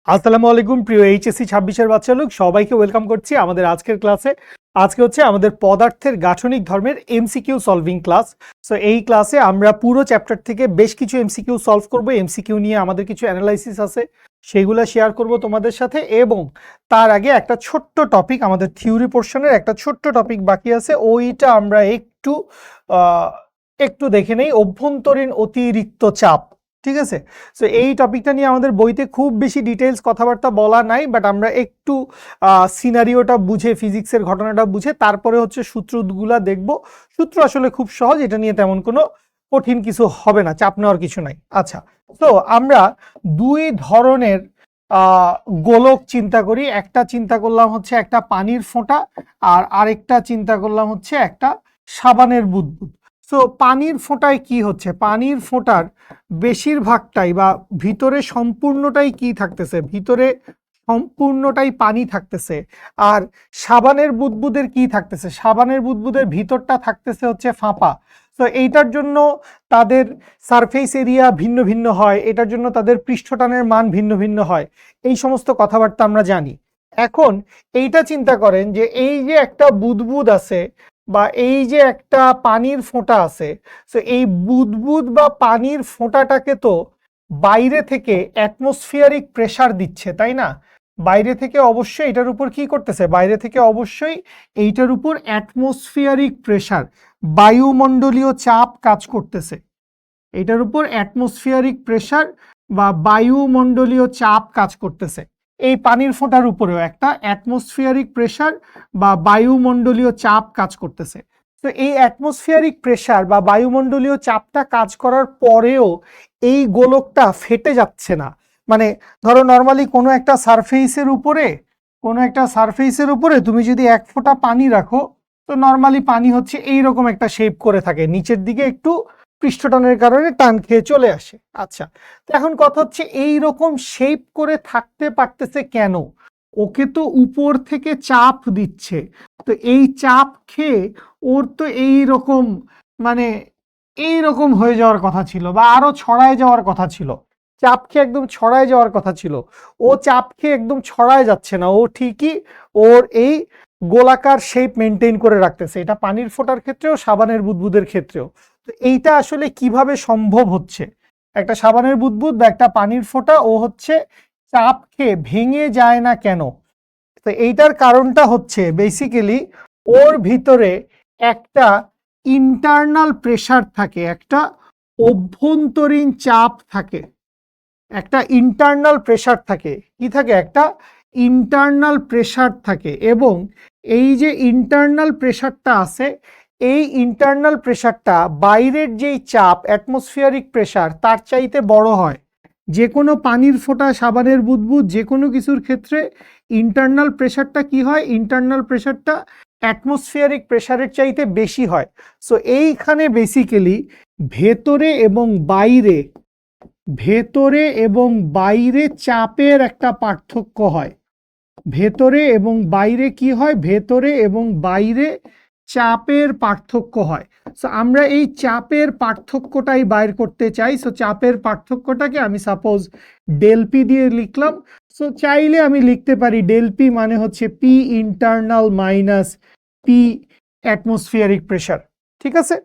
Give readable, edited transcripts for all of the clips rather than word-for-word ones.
আসসালামু আলাইকুম প্রিয় এইচএসসি 26-এর বাচ্চা লোক, সবাইকে ওয়েলকাম করছি আমাদের আজকের ক্লাসে। আজকে হচ্ছে আমাদের পদার্থের গাঠনিক ধর্মের এমসিকিউ সলভিং ক্লাস। সো এই ক্লাসে আমরা পুরো চ্যাপ্টার থেকে বেশ কিছু এমসিকিউ সলভ করব। এমসিকিউ নিয়ে আমাদের কিছু অ্যানালাইসিস আছে, সেগুলো শেয়ার করব তোমাদের সাথে। এবং তার আগে একটা ছোট্ট টপিক, আমাদের থিওরি পোর্শনের একটা ছোট্ট টপিক বাকি আছে, ওইটা আমরা একটু দেখে নেই, অভ্যন্তরীণ অতিরিক্ত চাপ। ঠিক আছে, সো এই টপিকটা নিয়ে আমাদের বইতে খুব বেশি ডিটেলস কথাবার্তা বলা নাই, বাট আমরা একটু সিনারিওটা বুঝে, ফিজিক্সের ঘটনাটা বুঝে তারপরে হচ্ছে সূত্রগুলা দেখব। সূত্র আসলে খুব সহজ, এটা নিয়ে তেমন কোনো কঠিন কিছু হবে না, চাপ নেওয়ার কিছু নাই। আচ্ছা, তো আমরা দুই ধরনের গোলক চিন্তা করি। একটা চিন্তা করলাম হচ্ছে একটা পানির ফোঁটা, আর আরেকটা চিন্তা করলাম হচ্ছে একটা সাবানের বুদবুদ। সো পানির ফোঁটায় কি হচ্ছে, পানির ফোঁটার বেশিরভাগটাই বা ভিতরে সম্পূর্ণটাই কি থাকতেছে, ভিতরে সম্পূর্ণটাই পানি থাকতেছে। আর সাবানের বুদবুদের কি থাকতেছে, সাবানের বুদবুদের ভিতরটা থাকতেছে হচ্ছে ফাঁপা। তো এইটার জন্য তাদের সারফেস এরিয়া ভিন্ন ভিন্ন হয়, এটার জন্য তাদের পৃষ্ঠটানের মান ভিন্ন ভিন্ন হয়, এই সমস্ত কথাবার্তা আমরা জানি। এখন এইটা চিন্তা করেন যে এই যে একটা বুদবুদ আছে বা এই যে একটা পানির ফোঁটা আছে, তো এই বুদবুদ বা পানির ফোঁটাটাকে তো বাইরে থেকে অ্যাটমসফিয়ারিক প্রেসার দিচ্ছে, তাই না? বাইরে থেকে অবশ্যই এটার উপর কি করতেছে, বাইরে থেকে অবশ্যই এইটার উপর অ্যাটমসফিয়ারিক প্রেসার, বায়ুমণ্ডলীয় চাপ কাজ করতেছে। এটার উপর অ্যাটমসফিয়ারিক প্রেসার বা বায়ুমণ্ডলীয় চাপ কাজ করতেছে। এই পানির ফোঁটার উপরেও একটা অ্যাটমসফিয়ারিক প্রেসার বা বায়ুমণ্ডলীয় চাপ কাজ করতেছে। তো এই অ্যাটমসফিয়ারিক প্রেসার বা বায়ুমণ্ডলীয় চাপটা কাজ করার পরেও এই গোলকটা ফেটে যাচ্ছে না। মানে ধরো নর্মালি কোনো একটা সারফেসের উপরে তুমি যদি এক ফোঁটা পানি রাখো, তো নর্মালি পানি হচ্ছে এইরকম একটা শেপ করে থাকে, নিচের দিকে একটু পৃষ্ঠটানের কারণে টান খেয়ে চলে আসে। আচ্ছা, তো এখন কথা হচ্ছে এই রকম শেপ করে থাকতে পারতেছে কেন? ওকে তো উপর থেকে চাপ দিচ্ছে, তো এই চাপ খেয়ে ওর তো এইরকম, মানে এইরকম হয়ে যাওয়ার কথা ছিল বা আরো ছড়ায় যাওয়ার কথা ছিল। চাপ খেয়ে একদম ছড়ায় যাওয়ার কথা ছিল, ও চাপ খেয়ে একদম ছড়ায় যাচ্ছে না, ও ঠিকই ওর এই গোলাকার শেপ মেনটেন করে রাখতেছে। এটা পানির ফোঁটার ক্ষেত্রেও, সাবানের বুদবুদের ক্ষেত্রেও। তো এইটা আসলে কিভাবে সম্ভব হচ্ছে? একটা সাবানের বুদবুদ বা একটা পানির ফোঁটা ও হচ্ছে চাপ খেয়ে ভেঙে যায় না কেন? তো এইটার কারণটা হচ্ছে বেসিক্যালি ওর ভিতরে একটা ইন্টারনাল প্রেসার থাকে, একটা অভ্যন্তরীণ চাপ থাকে, একটা ইন্টারনাল প্রেসার থাকে। কি থাকে? একটা ইন্টারনাল প্রেসার থাকে। এবং এই যে ইন্টারনাল প্রেসারটা আছে, এই ইন্টারনাল প্রেসারটা বাইরের যেই চাপ, অ্যাটমসফিয়ারিক প্রেসার, তার চাইতে বড় হয়। যে কোনো পানির ফোঁটা, সাবানের বুদবুদ, যে কোনো কিছুর ক্ষেত্রে ইন্টারনাল প্রেসারটা কি হয়, ইন্টারনাল প্রেসারটা অ্যাটমসফিয়ারিক প্রেসারের চাইতে বেশি হয়। সো এইখানে বেসিক্যালি ভেতরে এবং বাইরে, ভেতরে এবং বাইরে চাপের একটা পার্থক্য হয়। ভেতরে এবং বাইরে কি হয়, ভেতরে এবং বাইরে চাপের পার্থক্য হয়। সো আমরা এই চাপের পার্থক্যটাই বাইর করতে চাই। সো চাপের পার্থক্যটাকে আমি সাপোজ ডেল পি দিয়ে লিখলাম। সো চাইলে আমি লিখতে পারি ডেল পি মানে হচ্ছে P internal minus P atmospheric pressure. ঠিক আছে?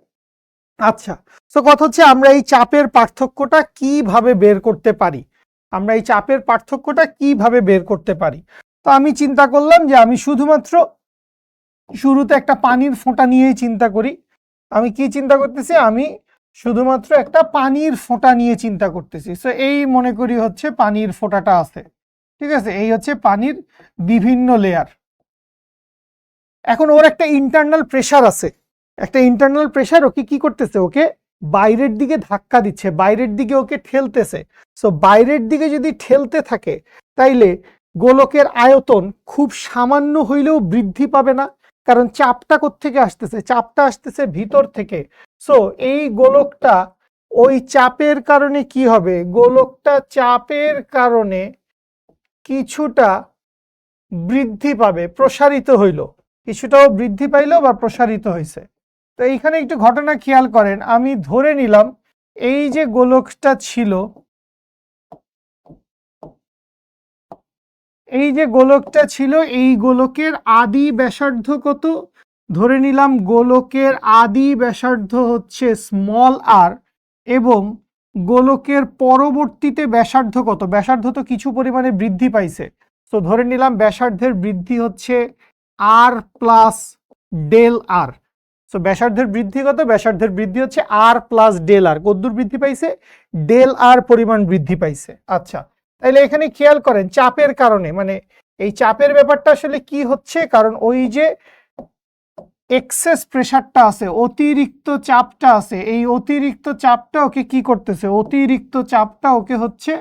আচ্ছা, তো কথা হচ্ছে আমরা এই চাপের পার্থক্যটা কিভাবে বের করতে পারি, আমরা এই চাপের পার্থক্যটা কিভাবে বের করতে পারি? তো আমি চিন্তা করলাম যে আমি শুধুমাত্র শুরুতে একটা পানির ফোঁটা নিয়েই চিন্তা করি। আমি কি চিন্তা করতেছি, আমি শুধুমাত্র একটা পানির ফোঁটা নিয়ে চিন্তা করতেছি। সো এই মনে করি হচ্ছে পানির ফোঁটাটা আছে, ঠিক আছে, এই হচ্ছে পানির বিভিন্ন লেয়ার। এখন ওর একটা ইন্টারনাল প্রেসার আছে, একটা ইন্টারনাল প্রেসার ওকে কি করতেছে, ওকে বাইরের দিকে ধাক্কা দিচ্ছে, বাইরের দিকে ওকে ঠেলতেছে। সো বাইরের দিকে যদি ঠেলতে থাকে, তাইলে গোলকের আয়তন খুব সামান্য হইলেও বৃদ্ধি পাবে না, কারণ চাপটা কোত্থেকে আসতেছে, চাপটা আসতেছে ভিতর থেকে। সো এই গোলকটা ওই চাপের কারণে কি হবে, গোলকটা চাপের কারণে কিছুটা বৃদ্ধি পাবে, প্রসারিত হইল, কিছুটাও বৃদ্ধি পাইলো বা প্রসারিত হয়েছে। তো এইখানে একটু ঘটনা খেয়াল করেন, আমি ধরে নিলাম এই যে গোলকটা ছিল, এই যে গোলকটা ছিল এই গোলকের আদি ব্যাসার্ধ কত? ধরে নিলাম গোলকের আদি ব্যাসার্ধ হচ্ছে স্মল আর, এবং গোলকের পরবর্তীতে ব্যাসার্ধ কত? ব্যাসার্ধ তো কিছু পরিমাণে বৃদ্ধি পাইছে, তো ধরে নিলাম ব্যাসার্ধের বৃদ্ধি হচ্ছে আর প্লাস ডেল আর। তো ব্যাসার্ধের বৃদ্ধি কত? ব্যাসার্ধের বৃদ্ধি হচ্ছে আর প্লাস ডেল আর। কতদূর বৃদ্ধি পাইছে? ডেল আর পরিমাণ বৃদ্ধি পাইছে। আচ্ছা, তাহলে এখানে খেয়াল করেন চাপের কারণে, মানে এই চাপের ব্যাপারটা আসলে কি হচ্ছে, কারণ ওই যে এক্সেস প্রেসারটা আছে, অতিরিক্ত চাপটা আছে, এই অতিরিক্ত চাপটা ওকে কি করতেছে? অতিরিক্ত চাপটা ওকে হচ্ছে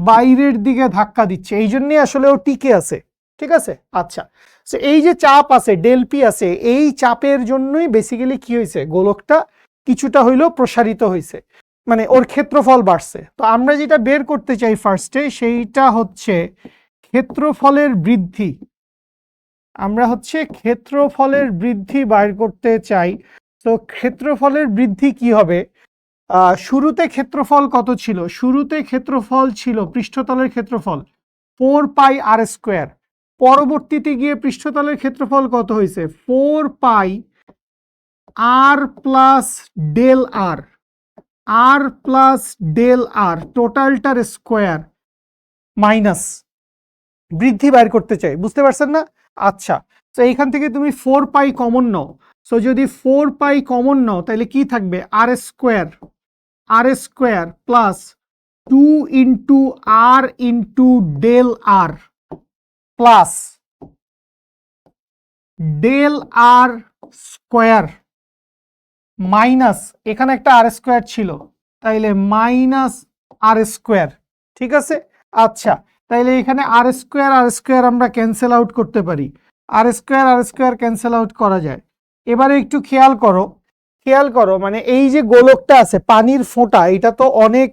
বাইরের দিকে ধাক্কা দিচ্ছে, এই জন্যই আসলে ও টিকে আছে। ঠিক আছে? আচ্ছা, তো এই যে চাপ আছে ডেল পি আছে, এই চাপের জন্যই বেসিক্যালি কি হয়েছে? গোলকটা কিছুটা হইলেও প্রসারিত হয়েছে, মানে ওর ক্ষেত্রফল বাড়ছে। তো আমরা যেটা বের করতে চাই ফার্স্টে, সেইটা হচ্ছে ক্ষেত্রফলের বৃদ্ধি। আমরা হচ্ছে ক্ষেত্রফলের বৃদ্ধি বাইর করতে চাই। তো ক্ষেত্রফলের বৃদ্ধি কি হবে? শুরুতে ক্ষেত্রফল কত ছিল? শুরুতে ক্ষেত্রফল ছিল পৃষ্ঠতলের ক্ষেত্রফল 4 পাই আর স্কোয়ার। পরবর্তীতে গিয়ে পৃষ্ঠতলের ক্ষেত্রফল কত হয়েছে? 4 পাই আর প্লাস ডেল আর, আর প্লাস ডেল আর টোটালটার স্কোয়ার মাইনাস বৃদ্ধি বাইর করতে চাই। বুঝতে পারছেন না? আচ্ছা, তো এইখান থেকে তুমি 4 পাই কমন নাও। সো যদি 4 পাই কমন নাও তাহলে কি থাকবে? আর স্কোয়ার প্লাস 2 ইন্টু আর ইন্টু ডেল আর প্লাস ডেল আর স্কোয়ার মাইনাস, এখানে একটা আর স্কোয়ার ছিল তাইলে মাইনাস আর স্কোয়ার। ঠিক আছে? আচ্ছা, তাইলে এখানে আর স্কোয়ার আমরা ক্যান্সেল আউট করতে পারি, আর স্কোয়ার ক্যান্সেল আউট করা যায়। এবারে একটু খেয়াল করো, মানে এই যে গোলকটা আছে পানির ফোঁটা, এটা তো অনেক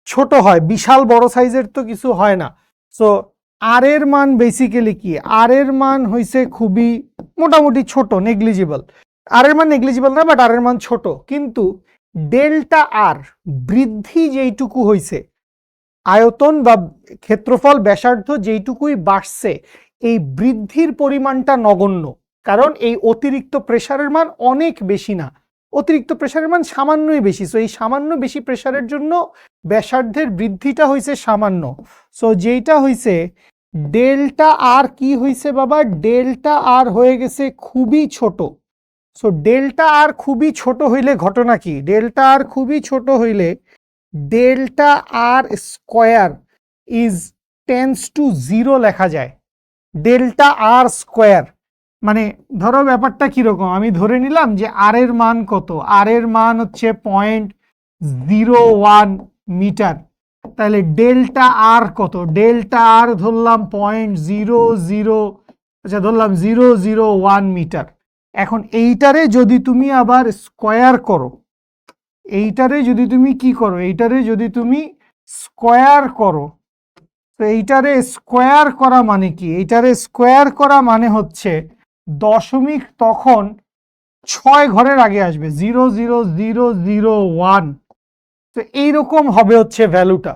ছোট হয়, বিশাল বড় সাইজের তো কিছু হয় না। সো আর এর মান বেসিক্যালি কি? আর এর মান হইছে খুবই মোটামুটি ছোট, নেগলিজিবল। আর এর মান নেগলিজিবল না, বাট আর এর মান ছোট। কিন্তু ডেল্টা আর বৃদ্ধি যেইটুকু হইছে, আয়তন বা ক্ষেত্রফল ব্যাসার্ধ যেইটুকুই বাড়ছে, এই বৃদ্ধির পরিমাণটা নগণ্য। কারণ এই অতিরিক্ত প্রেসারের মান অনেক বেশি না, অতিরিক্ত প্রেসারের মান সামান্যই বেশি। সো এই সামান্য বেশি প্রেসারের জন্য ব্যাসার্ধের বৃদ্ধিটা হইছে সামান্য। সো যেইটা হইছে ডেল্টা আর কি হইছে বাবা? ডেল্টা আর হয়ে গেছে খুবই ছোট। সো ডেল্টা আর খুবই ছোট হইলে ঘটনা কি? ডেল্টা আর খুবই ছোট হইলে delta r square is tends to 0 লেখা যায়। ডেল্টা আর স্কোয়ার মানে ধরো ব্যাপারটা কিরকম, আমি ধরে নিলাম যে আর এর মান কত? আর এর মান হচ্ছে 0.01 মিটার। তাহলে ডেল্টা আর কত? ডেল্টা আর ধরলাম 0.00, আচ্ছা ধরলাম 001 মিটার। এখন এইটারে যদি তুমি আবার স্কোয়ার করো, এইটারে যদি তুমি কি করো? এইটারে যদি তুমি স্কোয়ার করো, তো এইটারে স্কোয়ার করা মানে কি? এইটারে স্কোয়ার করা মানে হচ্ছে দশমিক তখন 6 ঘরের আগে আসবে, 00001। তো এইরকম হবে হচ্ছে ভ্যালুটা।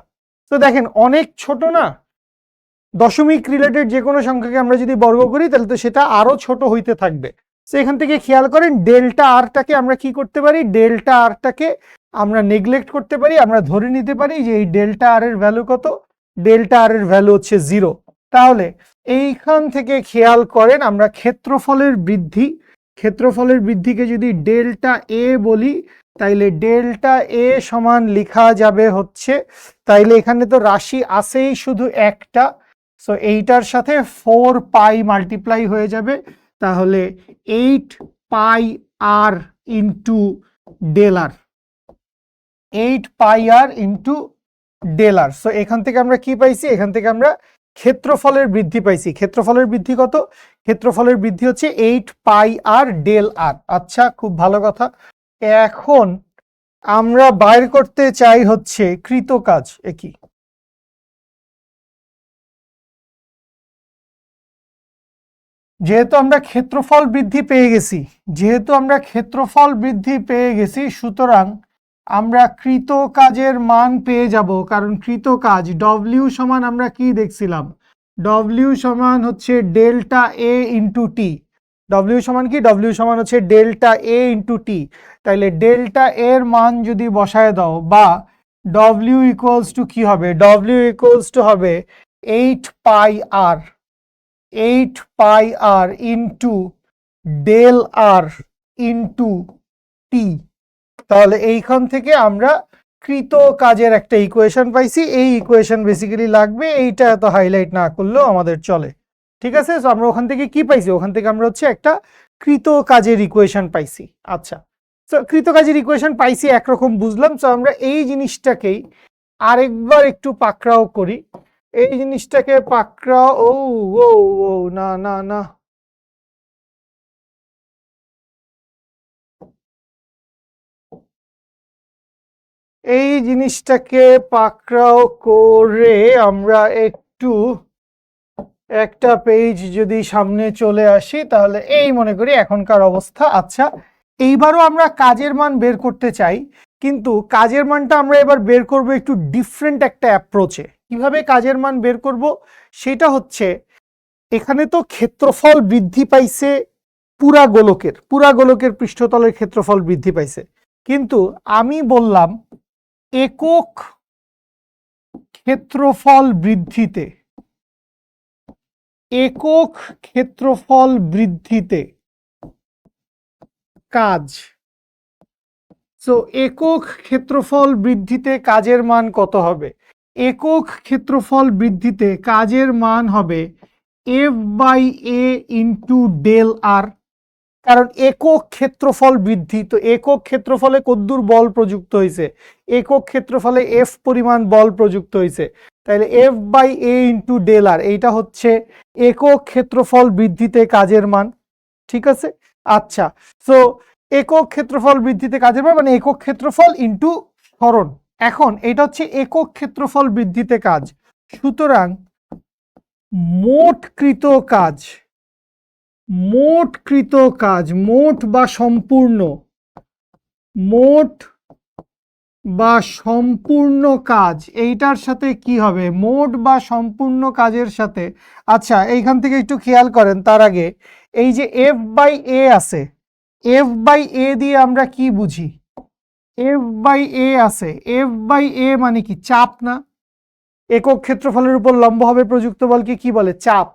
তো দেখেন অনেক ছোট না? দশমিক রিলেটেড যে কোনো সংখ্যাকে আমরা যদি বর্গ করি তাহলে তো সেটা আরো ছোট হইতে থাকবে। তো এখান থেকে খেয়াল করেন ডেল্টা আরটাকে আমরা কি করতে পারি? ডেল্টা আরটাকে আমরা নেগলেক্ট করতে পারি, আমরা ধরে নিতে পারি যে এই ডেল্টা আর এর ভ্যালু কত? ডেল্টা আর এর ভ্যালু হচ্ছে 0। তাহলে এইখান থেকে খেয়াল করেন আমরা ক্ষেত্রফলের বৃদ্ধিকে যদি ডেল্টা এ বলি, তাইলে ডেল্টা এ সমান লিখা যাবে হচ্ছে, তাইলে এখানে তো রাশি আছেই শুধু একটা, সো এইটার সাথে 4 পাই মাল্টিপ্লাই হয়ে যাবে, তাহলে 8 পাই আর ইন্টু ডেল আর, 8 পাই আর ইন্টু ডেল আর। সো এখান থেকে আমরা কি পাইছি? এখান থেকে আমরা ক্ষেত্রফলের বৃদ্ধি পাইছি। ক্ষেত্রফলের বৃদ্ধি কত? ক্ষেত্রফলের বৃদ্ধি হচ্ছে 8 পাই আর ডেল আর। আচ্ছা, খুব ভালো কথা। এখন আমরা বাইর করতে চাই হচ্ছে কৃত কাজ। একই যেহেতু আমরা ক্ষেত্রফল বৃদ্ধি পেয়ে গেছি, সুতরাং আমরা কৃত কাজের মান পেয়ে যাব। কারণ কৃত কাজ ডব্লিউ সমান আমরা কি দেখছিলাম? ডব্লিউ সমান হচ্ছে ডেল্টা এ ইন্টু টি। ডব্লিউ সমান কি? ডব্লিউ সমান হচ্ছে ডেল্টা এ ইন্টু টি। তাইলে ডেল্টা এর মান যদি বসায় দাও, বা ডব্লিউ ইকুয়ালস টু কি হবে? ডব্লিউ ইকুয়ালস টু হবে 8 পাই আর, 8 পাই আর ইন্টু ডেল আর ইন্টু টি। তাহলে এইখান থেকে আমরা কৃত কাজের একটা ইকুয়েশন পাইছি। এই ইকুয়েশন বেসিক্যালি লাগবে, এইটা এত হাইলাইট না করলেও আমাদের চলে। ঠিক আছে, সো আমরা ওখান থেকে কি পাইছি? ওখান থেকে আমরা হচ্ছে একটা কৃত কাজের ইকুয়েশন পাইছি। আচ্ছা, সো কৃত কাজের ইকুয়েশন পাইছি একরকম বুঝলাম। সো আমরা এই জিনিসটাকেই আরেকবার একটু পাকড়াও করি। এই জিনিসটাকে পাকড়াও, ও ও ও না না না, এই জিনিসটাকে পাকড়াও করে আমরা একটু একটা পেজ যদি সামনে চলে আসি, তাহলে এই মনে করি এখনকার অবস্থা। আচ্ছা, এইবারও আমরা কাজের মান বের করতে চাই, কিন্তু কাজের মানটা আমরা এবার বের করব একটু ডিফারেন্ট একটা অ্যাপ্রোচে। কিভাবে কাজের মান বের করব সেটা হচ্ছে, এখানে তো ক্ষেত্রফল বৃদ্ধি পাইছে পুরা গোলকের পৃষ্ঠতলের ক্ষেত্রফল বৃদ্ধি পাইছে, কিন্তু আমি বললাম একক ক্ষেত্রফল বৃদ্ধিতে, একক ক্ষেত্রফল বৃদ্ধিতে কাজ। সো একক ক্ষেত্রফল বৃদ্ধিতে কাজের মান কত হবে? একক ক্ষেত্রফল বৃদ্ধিতে কাজের মান হবে F by A into del R. কারণ একক ক্ষেত্রফল বৃদ্ধি, তো একক ক্ষেত্রফলে কদ্দুর বল প্রযুক্ত হয়েছে? একক ক্ষেত্রফলে এফ পরিমাণ বল প্রযুক্ত হয়েছে। তাহলে F by A into del R, এইটা হচ্ছে একক ক্ষেত্রফল বৃদ্ধিতে কাজের মান। ঠিক আছে, আচ্ছা, সো একক ক্ষেত্রফল বৃদ্ধিতে কাজের মান মানে একক ক্ষেত্রফল ইন্টু সরণ। এখন এটা হচ্ছে একক ক্ষেত্রফল বৃদ্ধিতে কাজ, সুতরাং মোট কৃত কাজ, মোট কৃত কাজ, মোট বা সম্পূর্ণ, মোট বা সম্পূর্ণ কাজ, এইটার সাথে কি হবে? মোট বা সম্পূর্ণ কাজের সাথে, আচ্ছা এইখান থেকে একটু খেয়াল করেন তার আগে, এই যে এফ বাই এ আছে, এফ বাই এ দিয়ে আমরা কি বুঝি? এফ বাই এ আছে, এফ বাই এ মানে কি? চাপ না? একক ক্ষেত্রফলের উপর লম্বভাবে প্রযুক্ত বলকে কি বলে? চাপ।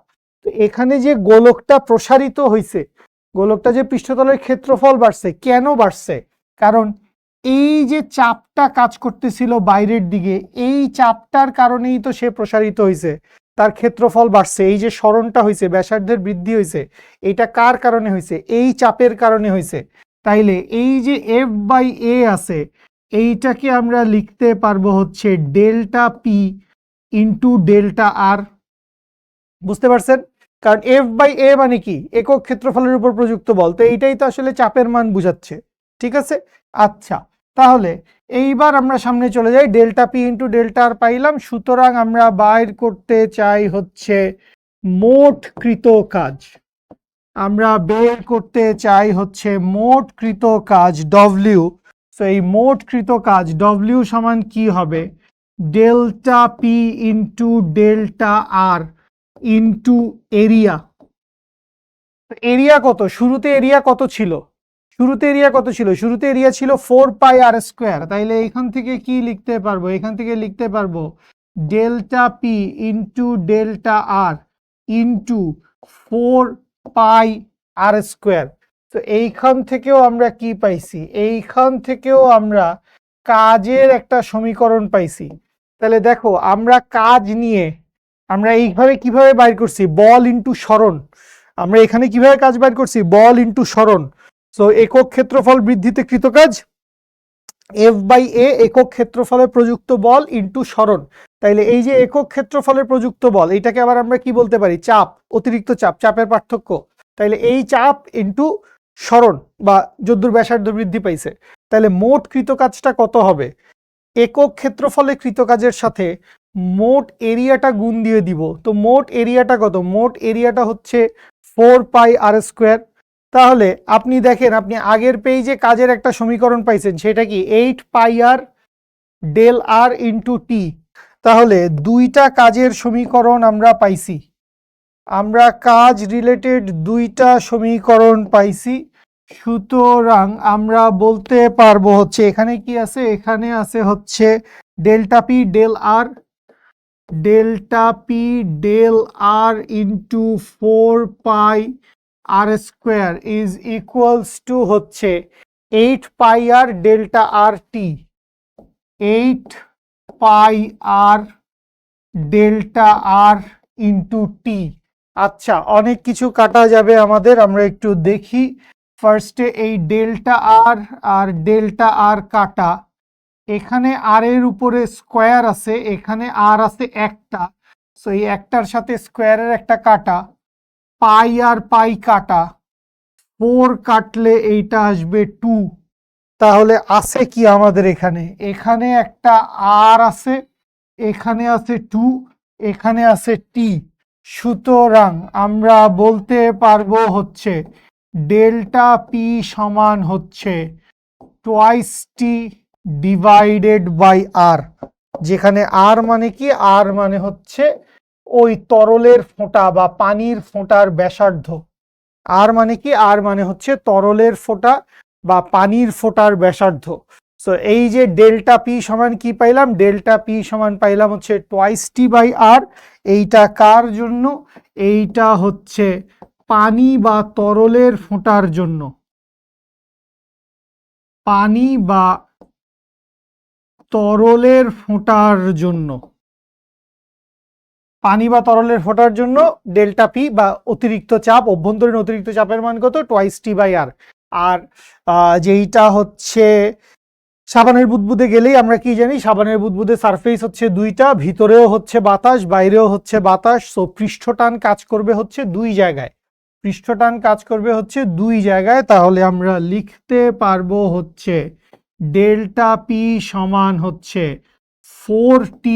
তো এখানে যে গোলকটা প্রসারিত হয়েছে, গোলকটা যে পৃষ্ঠতলের ক্ষেত্রফল বাড়ছে, কেন বাড়ছে? কারণ এই যে চাপটা কাজ করতেছিল বাইরের দিকে, এই চাপটার কারণেই তো সে প্রসারিত হয়েছে, তার ক্ষেত্রফল বাড়ছে। এই যে সরণটা হয়েছে, ব্যাসার্ধের বৃদ্ধি হয়েছে, এইটা কার কারণে হয়েছে? এই চাপের কারণে হয়েছে। তাইলে এই যে এফ বাই এ আছে, এইটাকে আমরা লিখতে পারবো হচ্ছে ডেল্টা পি ইন্টু ডেল্টা আর। বুঝতে পারছেন? কারণ এফ বাই এ মানে কি? একক ক্ষেত্রফলের উপর প্রযুক্ত বল, তো এইটাই তো আসলে চাপের মান বুঝাচ্ছে। ঠিক আছে, আচ্ছা, তাহলে এইবার আমরা সামনে চলে যাই। ডেল্টা পি ইন্টু ডেল্টা আর পাইলাম, সুতরাং আমরা বাইর করতে চাই হচ্ছে মোট কৃত কাজ। আমরা বের করতে চাই হচ্ছে মোট কৃত কাজ ডব্লিউ। সো এই মোট কৃত কাজ ডব্লিউ সমান কি হবে? Delta P into delta r into area. Area কত? শুরুতে এরিয়া কত ছিল? শুরুতে এরিয়া কত ছিল? শুরুতে এরিয়া ছিল 4 পাই আর স্কোয়ার। তাইলে এখান থেকে কি লিখতে পারবো? এখান থেকে লিখতে পারবো delta P into delta r into 4 pi আর স্কোয়ার। তো এইখান থেকেও আমরা কি পাইছি? এইখান থেকেও আমরা কাজের একটা সমীকরণ পাইছি। তাহলে দেখো, আমরা কাজ নিয়ে আমরা এইভাবে কিভাবে বাইর করছি? বল ইন্টু সরণ। আমরা এখানে কিভাবে কাজ বাইর করছি? বল ইন্টু সরণ। সো একক ক্ষেত্রফল বৃদ্ধিতে কৃত কাজ এফ বাই এ, একক ক্ষেত্রফলে প্রযুক্ত বল ইন্টু সরণ। তাইলে এই যে একক ক্ষেত্রফলের প্রযুক্ত বল, এইটাকে আবার আমরা কি বলতে পারি? চাপ, অতিরিক্ত চাপ, চাপের পার্থক্য। তাইলে এই চাপ ইন্টু সরণ বা যদ্দূর ব্যাসার্ধ বৃদ্ধি পাইছে। তাহলে মোট কৃত কাজটা কত হবে? একক ক্ষেত্রফলে কৃত কাজের সাথে মোট এরিয়াটা গুণ দিয়ে দিব। তো মোট এরিয়াটা কত? মোট এরিয়াটা হচ্ছে 4 পাই আর স্কোয়ার। তাহলে আপনি দেখেন, আপনি আগের পেজে কাজের একটা সমীকরণ পাইছেন, সেটা কি? 8 পাই আর ডেল আর ইন্টু টি। তাহলে দুইটা কাজের সমীকরণ আমরা পাইছি। আমরা কাজ রিলেটেড দুইটা সমীকরণ পাইছি, সুতরাং আমরা বলতে পারবো হচ্ছে এখানে কি আছে, এখানে আছে হচ্ছে delta p del r into 4 pi R square is equals to হচ্ছে 8 pi r delta r t, 8 pi r delta r into t. আচ্ছা, অনেক কিছু কাটা যাবে আমাদের, আমরা একটু দেখি। ফার্স্টে এই ডেল্টা আর আর ডেল্টা আর কাটা, এখানে আর এর উপরে স্কোয়ার আছে, এখানে আর আছে একটা, সো এই একটার সাথে স্কোয়ারের একটা কাটা, পাই আর পাই কাটা, 4 কাটলে এইটা আসবে 2। তাহলে আছে কি আমাদের এখানে, এখানে একটা আর আছে, এখানে আছে 2, এখানে আছে টি। সুতরাং আমরা বলতে পারবো হচ্ছে ডেল্টা পি সমান হচ্ছে টোয়াইস টি ডিভাইডেড বাই আর, যেখানে আর মানে কি, আর মানে হচ্ছে ওই তরলের ফোঁটা বা পানির ফোঁটার ব্যাসার্ধ। আর মানে কি, আর মানে হচ্ছে তরলের ফোঁটা বা পানির ফোঁটার ব্যাসার্ধ। সো এই যে ডেল্টা পি সমান কি পাইলাম, ডেল্টা পি সমান পাইলাম হচ্ছে টোয়াইস টি বাই আর। এইটা কার জন্য, এইটা হচ্ছে পানি বা তরলের ফোঁটার জন্য, পানি বা তরলের ফোঁটার জন্য, পানি বা তরলের ফোঁটার জন্য ডেল্টা পি বা অতিরিক্ত চাপ, অভ্যন্তরীণ অতিরিক্ত চাপের মান কত, টোয়াইস টি বাই আর। আর যেইটা হচ্ছে সাবানের বুদবুদে গেলেই আমরা কি জানি, সাবানের বুদবুদে সারফেস হচ্ছে দুইটা, ভিতরেও হচ্ছে বাতাস, বাইরেও হচ্ছে বাতাস। সো পৃষ্ঠটান কাজ করবে হচ্ছে দুই জায়গায়, পৃষ্ঠটান কাজ করবে হচ্ছে দুই জায়গায়। তাহলে আমরা লিখতে পারবো হচ্ছে ডেল্টা পি সমান হচ্ছে 4t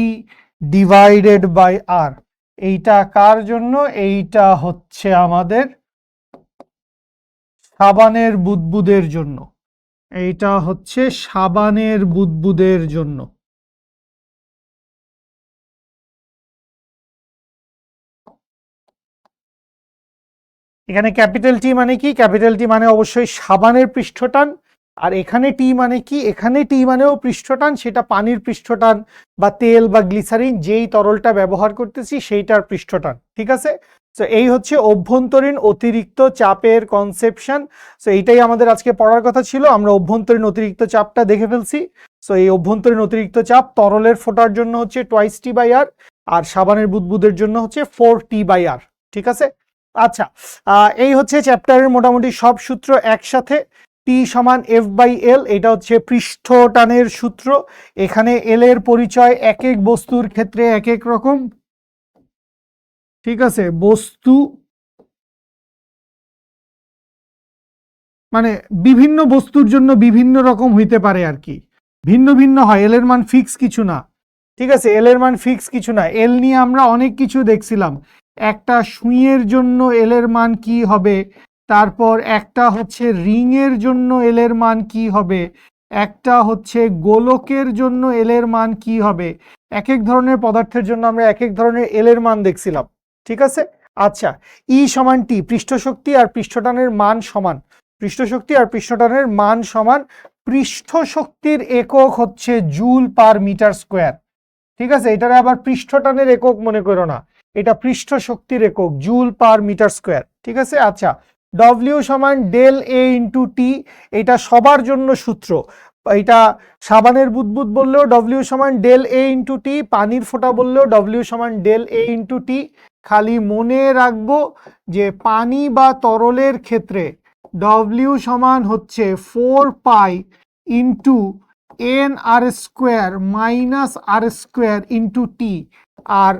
ডিভাইডেড বাই আর। এইটা কার জন্য, এইটা হচ্ছে আমাদের সাবানের বুদবুদের জন্য, এইটা হচ্ছে সাবানের বুদবুদের জন্য। এখানে ক্যাপিটাল টি মানে কি, ক্যাপিটাল টি মানে অবশ্যই সাবানের পৃষ্ঠটান। আর এখানে টি মানে কি, এখানে টি মানেও পৃষ্ঠটান, সেটা পানির পৃষ্ঠটান বা তেল বা গ্লিসারিন যেই তরলটা ব্যবহার করতেছি সেইটার পৃষ্ঠটান। ঠিক আছে, তো এই হচ্ছে অভ্যন্তরীণ অতিরিক্ত চাপের কনসেপশন। সো এইটাই আমাদের আজকে পড়ার কথা ছিল, আমরা অভ্যন্তরীণ অতিরিক্ত চাপটা দেখে ফেলছি। সো এই অভ্যন্তরীণ অতিরিক্ত চাপ তরলের ফোটার জন্য হচ্ছে টোয়াইস টি বাই আর, আর সাবানের বুদবুদের জন্য হচ্ছে 4t বাই আর। ঠিক আছে, আচ্ছা, এই হচ্ছে চ্যাপ্টারের মোটামুটি সব সূত্র একসাথে। টি সমান এফ বাই এল, এটা হচ্ছে পৃষ্ঠটানের সূত্র। এখানে এল এর পরিচয় এক এক বস্তুর ক্ষেত্রে এক এক রকম। ঠিক আছে, বস্তু মানে বিভিন্ন বস্তুর জন্য বিভিন্ন রকম হইতে পারে আর কি, ভিন্ন ভিন্ন হয়, এল এর মান ফিক্স কিছু না। ঠিক আছে, এল এর মান ফিক্স কিছু না। এল নিয়ে আমরা অনেক কিছু দেখছিলাম, একটা সুইয়ের জন্য এল এর মান কি হবে, তারপর একটা হচ্ছে রিং এর জন্য এল এর মান কি হবে, একটা হচ্ছে গোলকের জন্য এল এর মান কি হবে। এক এক ধরনের পদার্থের জন্য আমরা এক এক ধরনের এল এর মান দেখছিলাম। ঠিক আছে, আচ্ছা, ই সমান টি, পৃষ্ঠশক্তি আর পৃষ্ঠটানের মান সমান, পৃষ্ঠশক্তি আর পৃষ্ঠটানের মান সমান। পৃষ্ঠশক্তির একক হচ্ছে জুল পার মিটার স্কোয়ার। ঠিক আছে, এটারে আবার পৃষ্ঠটানের একক মনে করো না, এটা পৃষ্ঠ শক্তির একক, জুল পার মিটার স্কোয়ার। ঠিক আছে, আচ্ছা, ডব্লিউ সমান ডেল এ ইন্টু টি, এটা সবার জন্য সূত্র। এটা সাবানের বুদবুদ বললেও ডব্লিউ সমান ডেল এ ইন্টু টি, পানির ফোঁটা বললেও ডব্লিউ সমান ডেল এ ইন্টু টি। খালি মনে রাখবো যে পানি বা তরলের ক্ষেত্রে ডব্লিউ সমান হচ্ছে 4 পাই ইন্টু এন আর স্কোয়ার মাইনাস আর স্কোয়ার ইন্টু টি। আর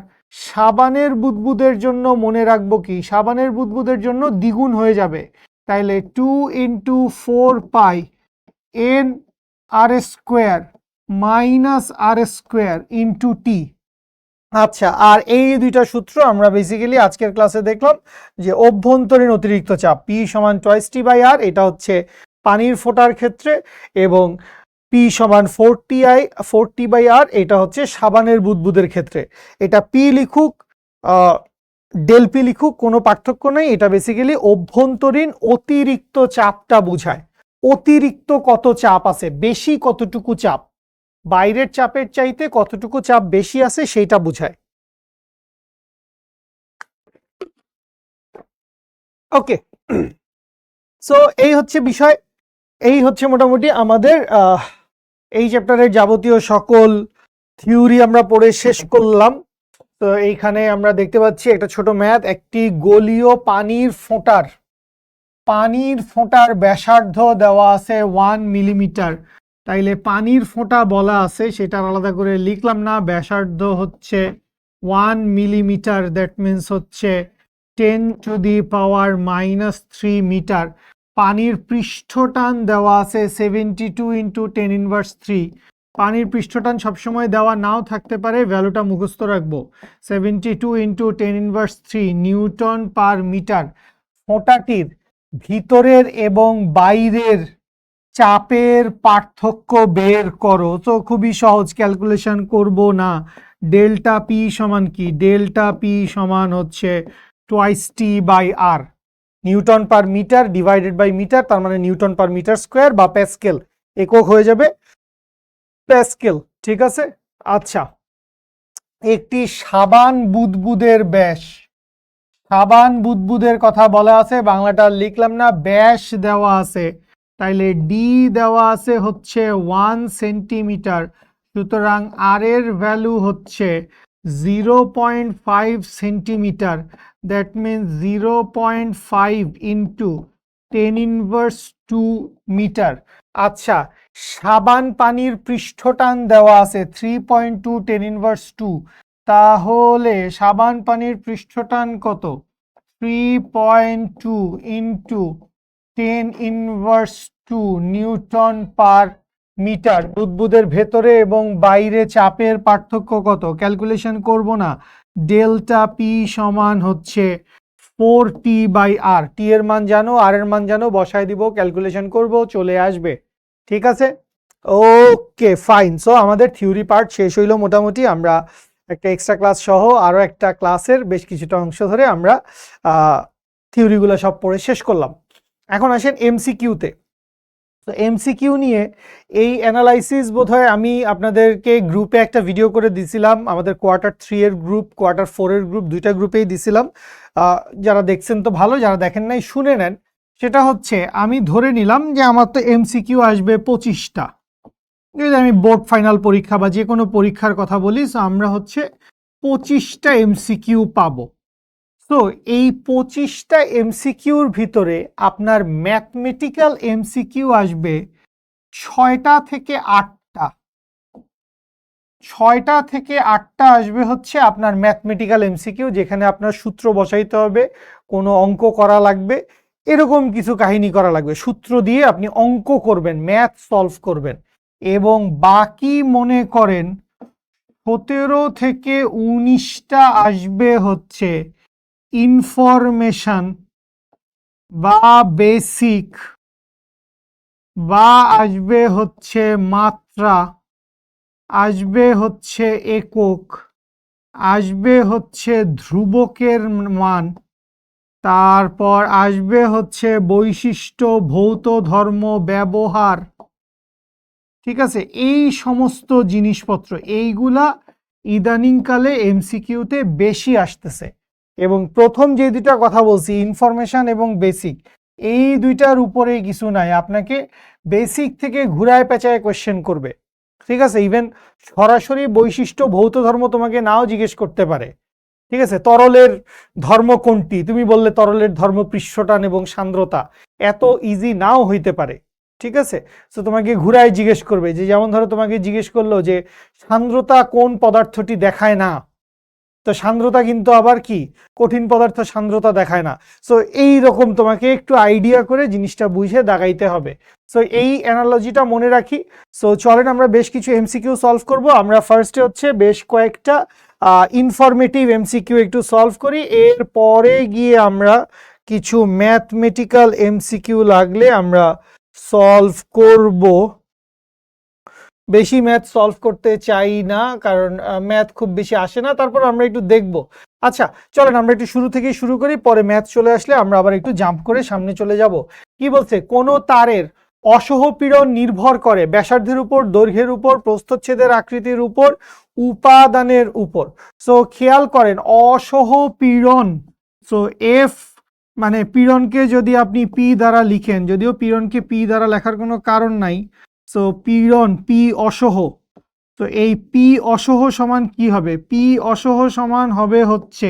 সাবানের বুদবুদের জন্য মনে রাখবো কি, সাবানের বুদবুদের জন্য দ্বিগুণ হয়ে যাবে, তাইলে 2 ইন্টু 4 পাই এন আর স্কোয়ার মাইনাস আর স্কোয়ার ইন্টু টি। আচ্ছা, আর এই দুইটা সূত্র আমরা বেসিক্যালি আজকের ক্লাসে দেখলাম যে অভ্যন্তরীণ অতিরিক্ত চাপ পি সমান টোয়াইস টি বাই আর, এটা হচ্ছে পানির ফোঁটার ক্ষেত্রে, এবং পি সমান 4t বাই আর, এটা হচ্ছে সাবানের বুদবুদের ক্ষেত্রে। এটা পি লিখুক ডেল পি লিখুক, কোনো পার্থক্য নেই। এটা বেসিক্যালি অভ্যন্তরীণ অতিরিক্ত চাপটা বুঝায়। অতিরিক্ত কত চাপ আছে, বেশি কতটুকু চাপ, বাইরের চাপের চাইতে কতটুকু চাপ বেশি আছে সেইটা বুঝায়। ওকে, সো এই হচ্ছে বিষয়। এই হচ্ছে মোটামুটি আমাদের এই চ্যাপ্টারের যাবতীয় সকল থিওরি আমরা পড়ে শেষ করলাম। তো এইখানে আমরা দেখতে পাচ্ছি একটা ছোট ম্যাথ, একটি গোলীয় পানির ফোঁটার ব্যাসার্ধ দেওয়া আছে 1 মিলিমিটার। তাইলে পানির ফোঁটা বলা আছে, সেটা আলাদা করে লিখলাম না। ব্যাসার্ধ হচ্ছে 1 মিলিমিটার, দ্যাট মিনস হচ্ছে 10⁻³ মিটার। পানির পৃষ্ঠটান দেওয়া আছে 72 × 10⁻³ পানির পৃষ্ঠটান সবসময় দেওয়া নাও থাকতে পারে, ভ্যালুটা মুখস্থ রাখবো। 72 × 10⁻³ নিউটন পার মিটার। ফোঁটাটির ভিতরের এবং বাইরের চাপের পার্থক্য বের করো। তো খুবই সহজ, ক্যালকুলেশন করব না। ডেল্টা পি সমান কি? ডেল্টা পি সমান হচ্ছে twice t by r, newton per metre divided by metre, তার মানে নিউটন পার মিটার স্কোয়ার বা প্যাসকেল, একক হয়ে যাবে প্যাসকেল। ঠিক আছে, আচ্ছা। একটি সাবান বুদবুদের ব্যাস, সাবান বুদবুদের কথা বলা আছে, বাংলাটা লিখলাম না, ব্যাস দেওয়া আছে। তাইলে ডি দেওয়া আছে হচ্ছে 1 সেন্টিমিটার, সুতরাং আর এর ভ্যালু হচ্ছে 0.5 সেন্টিমিটার। That means 0.5 × 10⁻² metre. আচ্ছা, সাবান পানির পৃষ্ঠটান দেওয়া আছে 3.2 10⁻², তাহলে সাবান পানির পৃষ্ঠটান কত? 3.2 × 10⁻² নিউটন পার মিটার। বুদবুদের ভেতরে এবং বাইরে চাপের পার্থক্য কত? ক্যালকুলেশন করব না। ডেল্টা পি সমান হচ্ছে 4t/r। টি এর মান জানো, আর এর মান জানো, বসায় দিব, ক্যালকুলেশন করব, চলে আসবে। ঠিক আছে, ওকে ফাইন। সো আমাদের থিওরি পার্ট শেষ হইলো মোটামুটি। আমরা একটা এক্সট্রা ক্লাস সহ আরো একটা ক্লাসের বেশ কিছুটা অংশ ধরে আমরা থিওরিগুলো সব পড়ে শেষ করলাম। এখন আসেন এমসিকিউতে। তো এমসিকিউ নিয়ে এই অ্যানালাইসিস বোধহয় আমি আপনাদেরকে গ্রুপে একটা ভিডিও করে দিছিলাম, আমাদের Q3 এর গ্রুপ, Q4 এর গ্রুপ, দুইটা গ্রুপেই দিছিলাম। যারা দেখছেন তো ভালো, যারা দেখেন নাই শুনে নেন। সেটা হচ্ছে, আমি ধরে নিলাম যে আমার তো এমসিকিউ আসবে 25টা। যদি আমি বোর্ড ফাইনাল পরীক্ষা বা যে কোনো পরীক্ষার কথা বলি, সো আমরা হচ্ছে 25টা এমসিকিউ পাবো। তো এই 25টা এমসিকিউর ভিতরে আপনার ম্যাথমেটিক্যাল এমসিকিউ আসবে 6টা থেকে 8টা। 6টা থেকে 8টা আসবে হচ্ছে আপনার ম্যাথমেটিক্যাল এমসিকিউ, যেখানে আপনার সূত্র বসাইতে হবে, কোনো অঙ্ক করা লাগবে, এরকম কিছু কাহিনী করা লাগবে। সূত্র দিয়ে আপনি অঙ্ক করবেন, ম্যাথ সলভ করবেন। এবং বাকি মনে করেন 17 থেকে 19টা আসবে হচ্ছে ইনফরমেশন বা বেসিক, বা আসবে হচ্ছে মাত্রা, আসবে হচ্ছে একক, আসবে হচ্ছে ধ্রুবকের মান, তারপর আসবে হচ্ছে বৈশিষ্ট্য, ভৌত ধর্ম, ব্যবহার। ঠিক আছে, এই সমস্ত জিনিসপত্র এইগুলা ইদানিংকালে এমসিকিউতে বেশি আসতেছে। এবং প্রথম যে দুইটা কথা বলছি, ইনফরমেশন এবং বেসিক, এই দুইটার উপরে কিছু নাই, আপনাকে বেসিক থেকে ঘুরায় পেঁচায় কোয়েশ্চেন করবে। ঠিক আছে, ইভেন সরাসরি বৈশিষ্ট্য, ভৌত ধর্ম তোমাকে নাও জিজ্ঞেস করতে পারে। ঠিক আছে, তরলের ধর্ম কোনটি, তুমি বললে তরলের ধর্ম পৃষ্ঠটান এবং সান্দ্রতা, এত ইজি নাও হইতে পারে। ঠিক আছে, তো তোমাকে ঘুরায় জিজ্ঞেস করবে, যে যেমন ধরো তোমাকে জিজ্ঞেস করলো যে সান্দ্রতা কোন পদার্থটি দেখায় না, তো সান্দ্রতা কিন্তু আবার কি, কঠিন পদার্থ সান্দ্রতা দেখায় না। সো এই রকম তোমাকে একটু আইডিয়া করে জিনিসটা বুঝে দাগাইতে হবে। সো এই অ্যানালজিটা মনে রাখি। সো চলেন আমরা বেশ কিছু এমসিকিউ সলভ করব। আমরা ফার্স্টে হচ্ছে বেশ কয়েকটা ইনফরমেটিভ এমসিকিউ একটু সলভ করি, এরপরে গিয়ে আমরা কিছু ম্যাথমেটিক্যাল এমসিকিউ লাগলে আমরা সলভ করব। বেশি ম্যাথ সলভ করতে চাই না, কারণ ম্যাথ খুব বেশি আসে না, তারপর আমরা একটু দেখব। আচ্ছা চলেন আমরা একটু শুরু থেকেই শুরু করি, পরে ম্যাথ চলে আসলে আমরা আবার একটু জাম্প করে সামনে চলে যাব। কি বলছে, কোন তারের অসহপীড়ন নির্ভর করে ব্যাসার্ধের উপর, দৈর্ঘ্যের উপর, প্রস্থচ্ছেদের আকৃতির উপর, উপাদানের উপর। সো খেয়াল করেন অসহপীড়ন, সো এফ মানে পীড়নকে যদি আপনি পি দ্বারা লিখেন, যদিও পীড়নকে পি দ্বারা লেখার কোনো কারণ নাই, সো পীড়ন পি অসহ, তো এই পি অসহ সমান কি হবে, পি অসহ সমান হবে হচ্ছে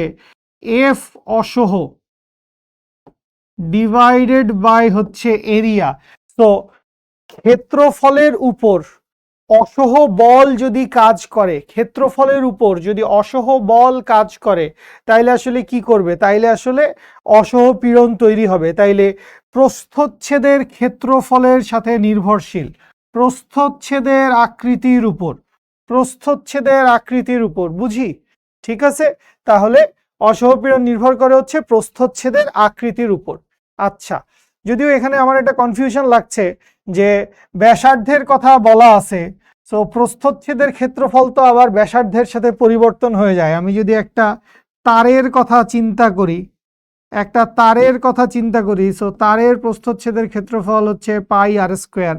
এফ অসহ ডিভাইডেড বাই হচ্ছে এরিয়া। তো ক্ষেত্রফলের উপর অসহ বল যদি কাজ করে, ক্ষেত্রফলের উপর যদি অসহ বল কাজ করে, তাইলে আসলে কি করবে, তাইলে আসলে অসহ পীড়ন তৈরি হবে। তাইলে প্রস্থচ্ছেদের ক্ষেত্রফলের সাথে নির্ভরশীল, প্রস্থচ্ছেদের আকৃতির উপর, প্রস্থচ্ছেদের আকৃতির উপর, বুঝি? ঠিক আছে, তাহলে অসহ পীড়ন নির্ভর করে হচ্ছে প্রস্থচ্ছেদের আকৃতির উপর। আচ্ছা, যদিও এখানে আমার একটা কনফিউশন লাগছে যে ব্যাসার্ধের কথা বলা আছে, সো প্রস্থচ্ছেদের ক্ষেত্রফল তো আবার ব্যাসার্ধের সাথে পরিবর্তন হয়ে যায়। আমি যদি একটা তারের কথা চিন্তা করি, একটা তারের কথা চিন্তা করি, সো তারের প্রস্থচ্ছেদের ক্ষেত্রফল হচ্ছে পাই আর স্কোয়ার,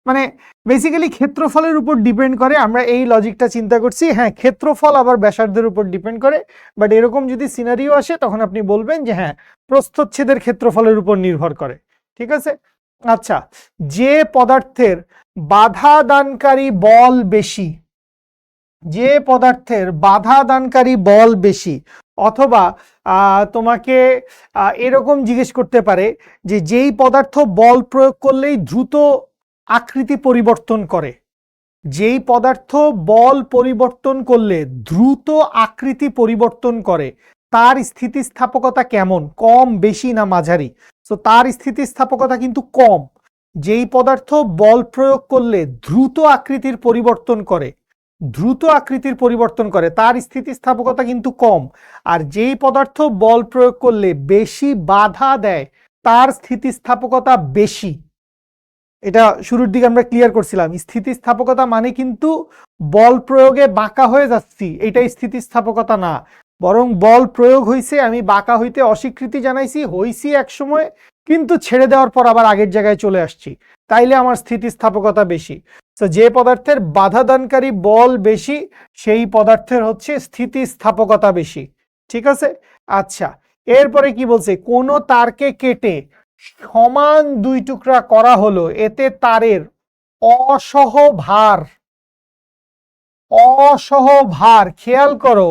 মানে বেসিক্যালি ক্ষেত্রফলের উপর ডিপেন্ড করে। আমরা এই লজিকটা চিন্তা করছি, হ্যাঁ ক্ষেত্রফল আবার ব্যাসার্ধের উপর ডিপেন্ড করে, বাট এরকম যদি সিনারিও আসে তখন আপনি বলবেন যে হ্যাঁ প্রস্থচ্ছেদের ক্ষেত্রফলের উপর নির্ভর করে। ঠিক আছে, আচ্ছা, যে পদার্থের বাধা দানকারী বল বেশি, যে পদার্থের বাধা দানকারী বল বেশি, অথবা তোমাকে এরকম জিজ্ঞেস করতে পারে যে যেই পদার্থ বল প্রয়োগ করলেই দ্রুত আকৃতি পরিবর্তন করে, যেই পদার্থ বল পরিবর্তন করলে দ্রুত আকৃতি পরিবর্তন করে, তার স্থিতিস্থাপকতা কেমন, কম, বেশি না মাঝারি? তো তার স্থিতিস্থাপকতা কিন্তু কম। যেই পদার্থ বল প্রয়োগ করলে দ্রুত আকৃতির পরিবর্তন করে, দ্রুত আকৃতির পরিবর্তন করে, তার স্থিতিস্থাপকতা কিন্তু কম। আর যেই পদার্থ বল প্রয়োগ করলে বেশি বাধা দেয়, তার স্থিতিস্থাপকতা বেশি। এটা শুরুর দিকে আমরা ক্লিয়ার করছিলাম, স্থিতিস্থাপকতা মানে কিন্তু বল প্রয়োগে বাঁকা হয়ে যাচ্ছি, এটাই স্থিতিস্থাপকতা না, বরং বল প্রয়োগ হয়েছে, আমি বাঁকা হইতে অস্বীকৃতি জানাইছি, হইছি এক সময়, কিন্তু ছেড়ে দেওয়ার পর আবার আগের জায়গায় চলে আসছি, তাইলে আমার স্থিতিস্থাপকতা বেশি। তো যে পদার্থের বাধাদানকারী বল বেশি, সেই পদার্থের হচ্ছে স্থিতিস্থাপকতা বেশি। ঠিক আছে, আচ্ছা এরপরে কি বলছে, কোন তারকে কেটে সমান দুই টুকরা করা হলো, এতে তারের অসহ ভার, অসহ ভার, খেয়াল করো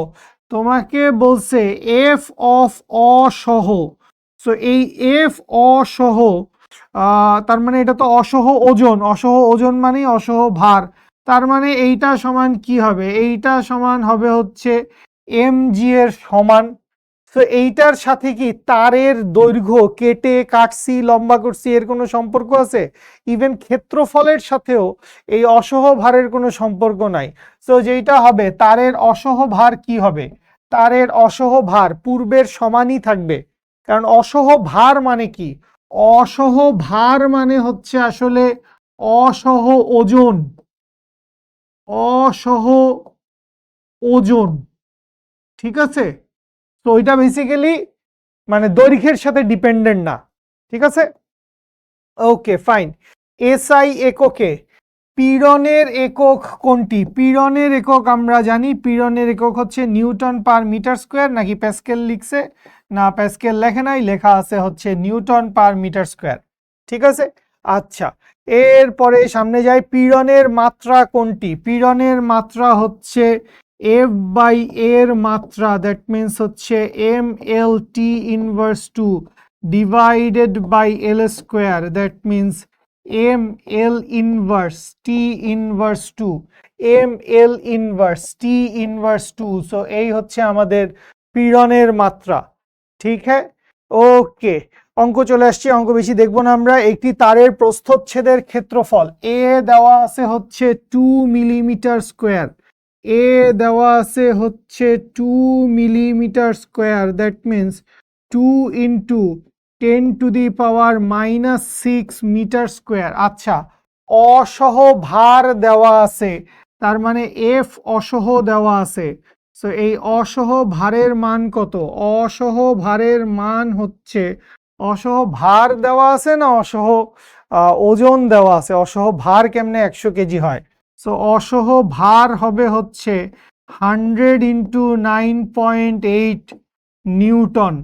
তোমাকে বলছে এফ অফ অসহ, সো এই এফ অসহ তার মানে এটা তো অসহ ওজন, অসহ ওজন মানে অসহ ভার, তার মানে এইটা সমান কি হবে, এইটা সমান হবে হচ্ছে এম জি এর সমান। তো এইটার সাথে কি তারের দৈর্ঘ্য কেটে কাটছি লম্বা করছি এর কোনো সম্পর্ক আছে? ইভেন ক্ষেত্রফলের সাথেও এই অসহ ভারের কোনো সম্পর্ক নাই। তো যেটা হবে তারের অসহ ভার কি হবে, তারের অসহ ভার পূর্বের সমানই থাকবে, কারণ অসহ ভার মানে কি, অসহ ভার মানে হচ্ছে আসলে অসহ ওজন, অসহ ওজন। ঠিক আছে, তো এটা বেসিক্যালি মানে দৈর্ঘ্যের সাথে ডিপেন্ডেন্ট না। ঠিক আছে, ওকে ফাইন। এসআই এককে পীড়নের একক কোনটি? পীড়নের একক আমরা জানি, পীড়নের একক হচ্ছে নিউটন পার মিটার স্কোয়ার, নাকি প্যাসকেল লিখছে? না প্যাসকেল লেখে নাই, লেখা আছে হচ্ছে নিউটন পার মিটার স্কোয়ার। ঠিক আছে, আচ্ছা এরপরে সামনে যাই, পীড়নের মাত্রা কোনটি? পীড়নের মাত্রা হচ্ছে এফ বাই এর মাত্রা, দ্যাট মিনস হচ্ছে M L T inverse two divided by L square, that means M L inverse T inverse two, M L inverse T inverse two. So এই হচ্ছে আমাদের পীড়নের মাত্রা। ঠিক হ্যাঁ, ওকে অঙ্ক চলে আসছে, অঙ্ক বেশি দেখবো না আমরা। একটি তারের প্রস্থচ্ছেদের ক্ষেত্রফল এ দেওয়া আছে হচ্ছে 2 মিলিমিটার স্কোয়ার, এ দেওয়া আছে হচ্ছে 2 millimetre square, that means 2 into 10 to the power -6 metre square. আচ্ছা অসহ ভার দেওয়া আছে, তার মানে এফ অসহ দেওয়া আছে। সো এই অসহ ভারের মান কত? অসহ ভারের মান হচ্ছে, অসহ ভার দেওয়া আছে না অসহ ওজন দেওয়া আছে? অসহ ভার কেমনে 100 কেজি হয়? সো অসহ ভার হবে হচ্ছে 100 ইন্টু 9.8 নিউটন।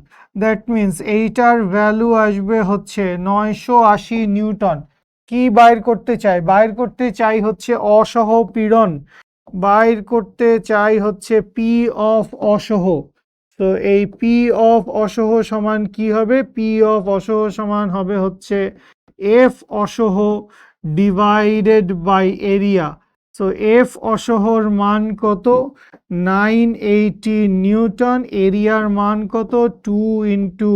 দ্যাট মিনস এইটার ভ্যালু আসবে হচ্ছে 980 নিউটন। কি বাইর করতে চাই? বাইর করতে চাই হচ্ছে অসহ পীড়ন, বাইর করতে চাই হচ্ছে পি অফ অসহ। তো এই পি অফ অসহ সমান কি হবে? পি অফ অসহ সমান হবে হচ্ছে এফ অসহ divided by area. So F অসহর মান কত? 980 নিউটন। এরিয়ার মান কত? 2 into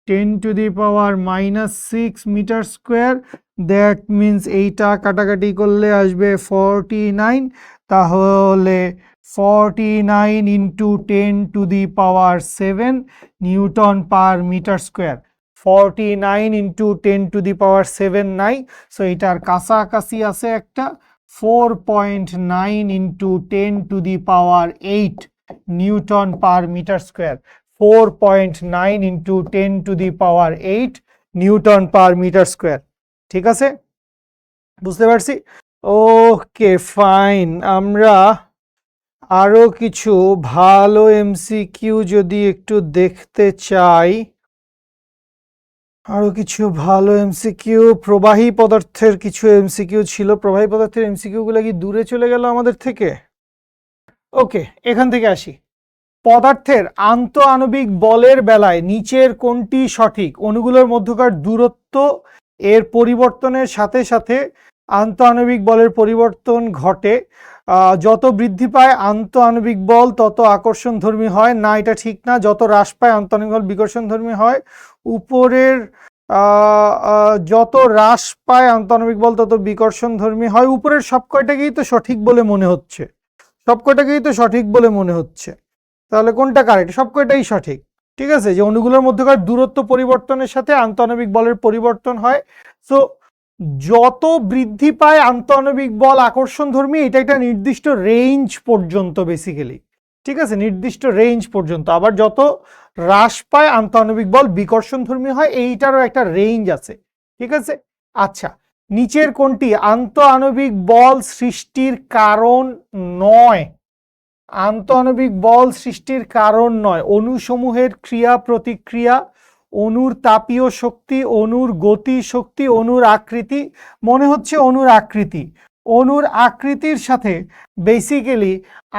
10⁻⁻6 metre square. That means এইটা কাটাকাটি করলে আসবে 49। তাহলে 49 into 10⁻7 newton per metre square. 49 into 10⁻7 নাই, সো এটার কাছাকাছি আছে একটা 4.9 into 10⁸ newton per metre square. 4.9 into 10⁸ newton per metre square. ঠিক আছে, বুঝতে পারছি? Okay fine. আমরা আরো কিছু ভালো এমসিকিউ যদি একটু দেখতে চাই, আরো কিছু ভালো এমসিকিউ, প্রবাহী পদার্থের কিছু এমসিকিউ ছিল। প্রবাহী পদার্থের এমসিকিউ গুলো কি দূরে চলে গেল আমাদের থেকে? ওকে, এখান থেকে আসি। পদার্থের আন্তঃআণবিক বলের বেলায় নিচের কোনটি সঠিক? অণুগুলোর মধ্যকার দূরত্ব এর পরিবর্তনের সাথে সাথে আন্তঃআণবিক বলের পরিবর্তন ঘটে। যত বৃদ্ধি পায় আন্তঃআণবিক বল তত আকর্ষণধর্মী হয় না, এটা ঠিক না। যত হ্রাস পায় আন্তঃআণবিক বল বিকর্ষণধর্মী হয়। উপরের যত হ্রাস পায় আন্তঃআণবিক বল তত বিকর্ষণধর্মী হয়। উপরের সব কয়টাকেই তো সঠিক বলে মনে হচ্ছে, সব কয়টাকেই তো সঠিক বলে মনে হচ্ছে। তাহলে কোনটা কারেক্ট? সব কয়টাই সঠিক। ঠিক আছে, যে অণুগুলোর মধ্যকার দূরত্ব পরিবর্তনের সাথে আন্তঃআণবিক বলের পরিবর্তন হয়। সো যত বৃদ্ধি পায় আন্তঃআণবিক বল আকর্ষণধর্মী, এটা একটা নির্দিষ্ট রেঞ্জ পর্যন্ত বেসিক্যালি। ঠিক আছে, নির্দিষ্ট রেঞ্জ পর্যন্ত। আবার যত হ্রাস পায় আন্তঃআণবিক বল বিকর্ষণধর্মী হয়, এইটারও একটা রেঞ্জ আছে। ঠিক আছে, আচ্ছা, নিচের কোনটি আন্তঃআণবিক বল সৃষ্টির কারণ নয়? আন্তঃআণবিক বল সৃষ্টির কারণ নয়। অণুসমূহের ক্রিয়া প্রতিক্রিয়া, অণুর তাপীয় শক্তি, অণুর গতি শক্তি, অণুর আকৃতি। মনে হচ্ছে অণুর আকৃতি। অণুর আকৃতির সাথে বেসিক্যালি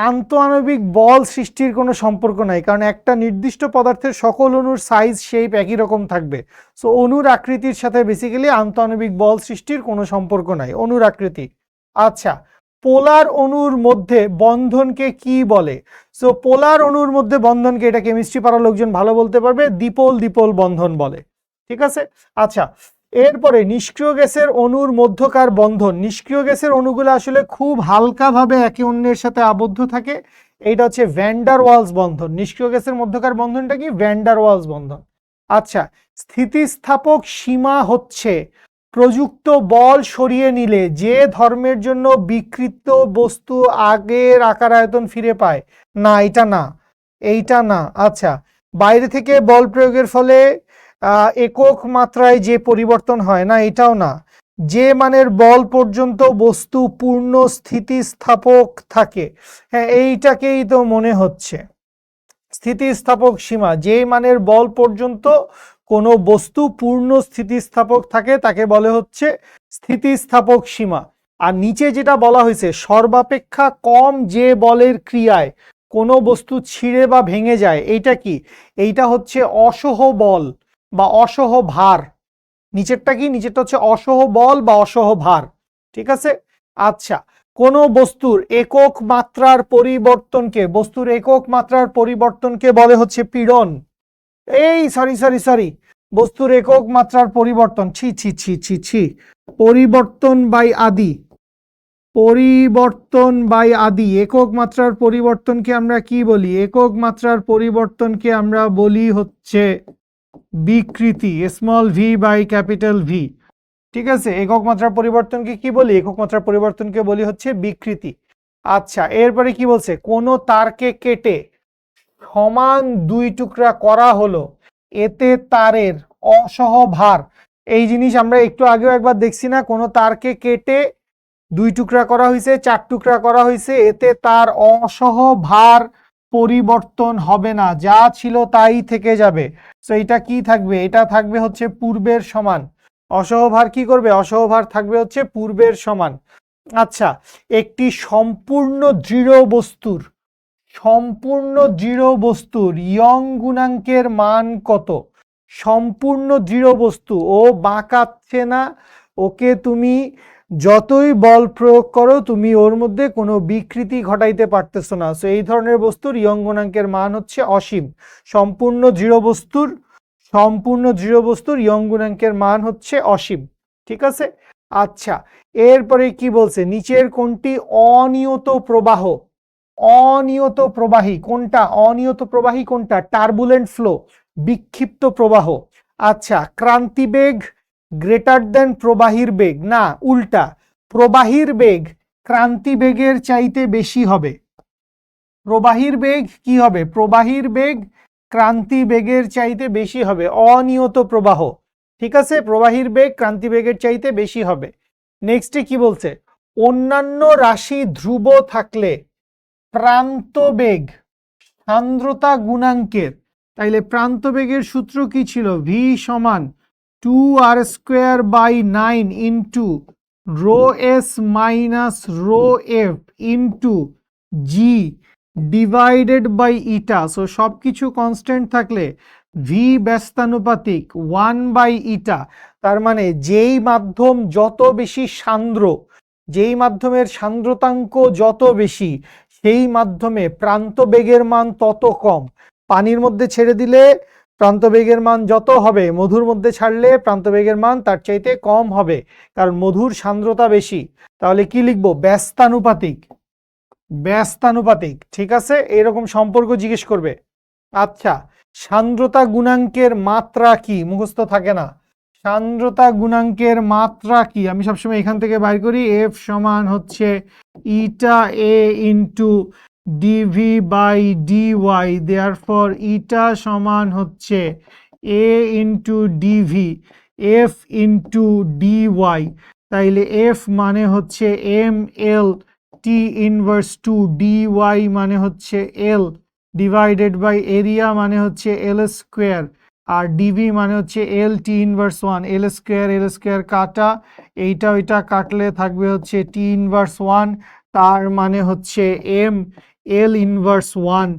আন্তঃআণবিক বল সৃষ্টির কোনো সম্পর্ক নাই, কারণ একটা নির্দিষ্ট পদার্থের সকল অণুর সাইজ শেপ একই রকম থাকবে। সো অণুর আকৃতির সাথে বেসিক্যালি আন্তঃআণবিক বল সৃষ্টির কোনো সম্পর্ক নাই, অণুর আকৃতি। আচ্ছা, পোলার অণুর মধ্যে বন্ধনকে কি বলে? সো পোলার অণুর মধ্যে বন্ধনকে, এটা কেমিস্ট্রি পাড়ার লোকজন ভালো বলতে পারবে, দ্বিপোল দ্বিপোল বন্ধন বলে। ঠিক আছে, আচ্ছা, এরপরে নিষ্ক্রিয় গ্যাসের অণুর মধ্যকার বন্ধন। নিষ্ক্রিয় গ্যাসের অণুগুলো আসলে খুব হালকাভাবে একে অন্যের সাথে আবদ্ধ থাকে। এইটা হচ্ছে ভ্যান ডার ওয়ালস বন্ধন। নিষ্ক্রিয় গ্যাসের মধ্যকার বন্ধনটা কি? ভ্যান ডার ওয়ালস বন্ধন। আচ্ছা, স্থিতিস্থাপক সীমা হচ্ছে প্রযুক্ত বল সরিয়ে নিলে যে ধর্মের জন্য বিকৃত বস্তু আগের আকার আয়তন ফিরে পায়। না, এটা না, এইটা না। আচ্ছা, বাইরে থেকে বল প্রয়োগের ফলে একক মাত্রায় যে পরিবর্তন হয়, না, এটাও না। যে মানের বল পর্যন্ত বস্তু পূর্ণ স্থিতিস্থাপক থাকে, হ্যাঁ, এইটাকেই তো মনে হচ্ছে স্থিতিস্থাপক সীমা। যে মানের বল পর্যন্ত কোনো বস্তু পূর্ণ স্থিতিস্থাপক থাকে তাকে বলে হচ্ছে স্থিতিস্থাপক সীমা। আর নিচে যেটা বলা হয়েছে, সর্বাপেক্ষা কম যে বলের ক্রিয়ায় কোনো বস্তু ছিঁড়ে বা ভেঙে যায়, এইটা কি? এইটা হচ্ছে অসহ বল বা অসহ ভার। নিচেরটা কি? নিচেরটা হচ্ছে অসহ বল বা অসহ ভার। ঠিক আছে, আচ্ছা, কোন বস্তুর একক মাত্রার পরিবর্তনকে, বস্তুর একক মাত্রার পরিবর্তনকে বলে হচ্ছে পীড়ন। এই সরি, বস্তুর একক মাত্রার পরিবর্তন, ছি ছি ছি ছি ছি, পরিবর্তন বাই আদি, পরিবর্তন বাই আদি। একক মাত্রার পরিবর্তনকে আমরা কি বলি? একক মাত্রার পরিবর্তনকে আমরা বলি হচ্ছে বিকৃতি, small V by capital V. ঠিক আছে, একক মাত্রার পরিবর্তনকে কি বলি? একক মাত্রার পরিবর্তনকে বলি হচ্ছে বিকৃতি। আচ্ছা, এরপরে কি বলছে? কোন তারকে কেটে সমান দুই টুকরা করা হলো, এতে তারের অসহভার, এই জিনিস আমরা একটু আগেও একবার দেখছি না? কোন তারকে কেটে দুই টুকরা করা হয়েছে, চার টুকরা করা হয়েছে, এতে তার অসহভার পরিবর্তন হবে না, যা ছিল তাই থেকে যাবে। তো এটা কি থাকবে? এটা থাকবে হচ্ছে পূর্বের সমান। অসহভার কি করবে? অসহভার থাকবে হচ্ছে পূর্বের সমান। আচ্ছা, একটি সম্পূর্ণ দৃঢ় বস্তুর ইয়ং গুণাঙ্কের মান কত? সম্পূর্ণ দৃঢ় বস্তু, ও বাঁকাচ্ছে না, ওকে তুমি যতই বল প্রয়োগ করো তুমি ওর মধ্যে কোনো বিকৃতি ঘটাইতে পারতেছো না। সো এই ধরনের বস্তুর ইয়ং গুণাঙ্কের মান হচ্ছে অসীম। সম্পূর্ণ দৃঢ় বস্তুর ইয়ং গুণাঙ্কের মান হচ্ছে অসীম। ঠিক আছে। আচ্ছা, এরপরে কি বলছে? নিচের কোনটি অনিয়ত প্রবাহী কোনটা? অনিয়ত প্রবাহী কোনটা? টার্বুলেন্ট ফ্লো, বিক্ষিপ্ত প্রবাহ। আচ্ছা, ক্রান্তিবেগ গ্রেটার দেন প্রবাহীর বেগ, না উল্টা, প্রবাহীর বেগ ক্রান্তিবেগের চাইতে বেশি হবে। প্রবাহীর বেগ কি হবে? প্রবাহীর বেগ ক্রান্তিবেগের চাইতে বেশি হবে, অনিয়ত প্রবাহ। ঠিক আছে, প্রবাহীর বেগ ক্রান্তিবেগের চাইতে বেশি হবে। নেক্সটে কি বলছে? অন্যান্য রাশি ধ্রুব থাকলে প্রান্ত বেগ সান্দ্রতা গুণাঙ্কের, তাইলে প্রান্ত বেগের সূত্র কি ছিল? ভি সমান 2r²/9 into rho s minus rho f into G divided by eta. So সবকিছু কনস্ট্যান্ট থাকলে ভি ব্যস্তানুপাতিক 1/ইটা। তার মানে যেই মাধ্যম যত বেশি সান্দ্র, যেই মাধ্যমের সান্দ্রতাঙ্ক যত বেশি, সেই মাধ্যমে প্রান্ত বেগের মান তত কম। পানির মধ্যে ছেড়ে দিলে প্রান্ত বেগের মান যত হবে, মধুর মধ্যে ছাড়লে প্রান্ত বেগের মান তার চাইতে কম হবে, কারণ মধুর সান্দ্রতা বেশি। তাহলে কি লিখবো? ব্যস্তানুপাতিক। ঠিক আছে, এরকম সম্পর্ক জিজ্ঞেস করবে। আচ্ছা, সান্দ্রতা গুণাঙ্কের মাত্রা কি? মুখস্থ থাকে না। সান্দ্রতা গুণাঙ্কের মাত্রা কি? আমি সবসময় এখান থেকে বাইর করি। এফ সমান হচ্ছে eta A into dv by dy, therefore eta সমান হচ্ছে A into dv F into dy. তাইলে এফ মানে হচ্ছে M L T inverse 2, dy মানে হচ্ছে এল ডিভাইডেড বাই এরিয়া মানে হচ্ছে এল স্কোয়ার, আর ডিভি মানে হচ্ছে এল টি ইনভার্স 1। এল স্কোয়ার কাটা, এইটা ওইটা কাটলে থাকবে হচ্ছে টি ইনভার্স 1, তার মানে হচ্ছে M L inverse 1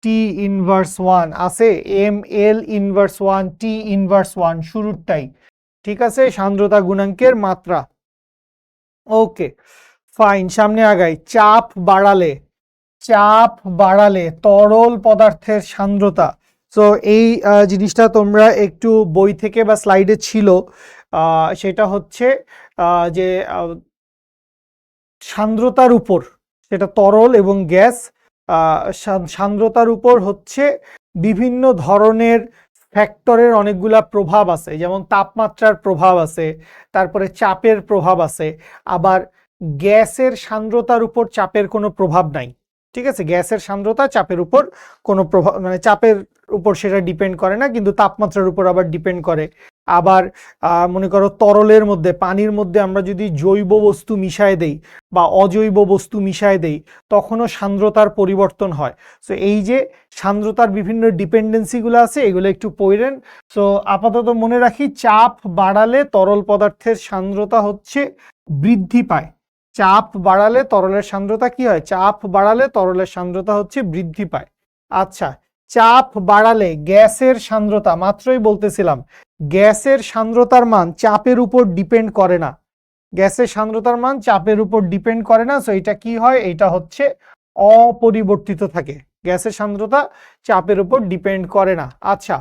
T inverse 1 আছে, M L inverse 1 T inverse 1 শুরুরটাই। ঠিক আছে, সান্দ্রতা গুণাঙ্কের মাত্রা। ওকে ফাইন, সামনে আগাই। চাপ বাড়ালে তরল পদার্থের সান্দ্রতা। তো এই জিনিসটা তোমরা একটু বই থেকে বা স্লাইডে ছিল, সেটা হচ্ছে যে সান্দ্রতার উপর, সেটা তরল এবং গ্যাস, সান্দ্রতার উপর হচ্ছে বিভিন্ন ধরনের ফ্যাক্টরের অনেকগুলা প্রভাব আছে, যেমন তাপমাত্রার প্রভাব আছে, তারপরে চাপের প্রভাব আছে। আবার গ্যাসের সান্দ্রতার উপর চাপের কোনো প্রভাব নাই। ঠিক আছে, গ্যাসের সান্দ্রতা চাপের উপর কোনো প্রভাব, মানে চাপের উপর সেটা ডিপেন্ড করে না, কিন্তু তাপমাত্রার উপর আবার ডিপেন্ড করে। আবার মনে করো তরলের মধ্যে, পানির মধ্যে আমরা যদি জৈব বস্তু মিশায় দেই বা অজৈব বস্তু মিশায় দেই, তখনও সান্দ্রতার পরিবর্তন হয়। সো এই যে সান্দ্রতার বিভিন্ন ডিপেন্ডেন্সিগুলো আছে, এগুলো একটু পড়েন। সো আপাতত মনে রাখি, চাপ বাড়ালে তরল পদার্থের সান্দ্রতা হচ্ছে বৃদ্ধি পায়। চাপ বাড়ালে তরলের সান্দ্রতা কি হয়? চাপ বাড়ালে তরলের সান্দ্রতা হচ্ছে বৃদ্ধি পায়। আচ্ছা, চাপ বাড়ালে গ্যাসের সান্দ্রতা, মাত্রই বলতেছিলাম, গ্যাসের সান্দ্রতার মান চাপের উপর ডিপেন্ড করে না। গ্যাসের সান্দ্রতার মান চাপের উপর ডিপেন্ড করে না। সো এটা কি হয়? এটা হচ্ছে অপরিবর্তিত থাকে। গ্যাসের সান্দ্রতা চাপের উপর ডিপেন্ড করে না। আচ্ছা,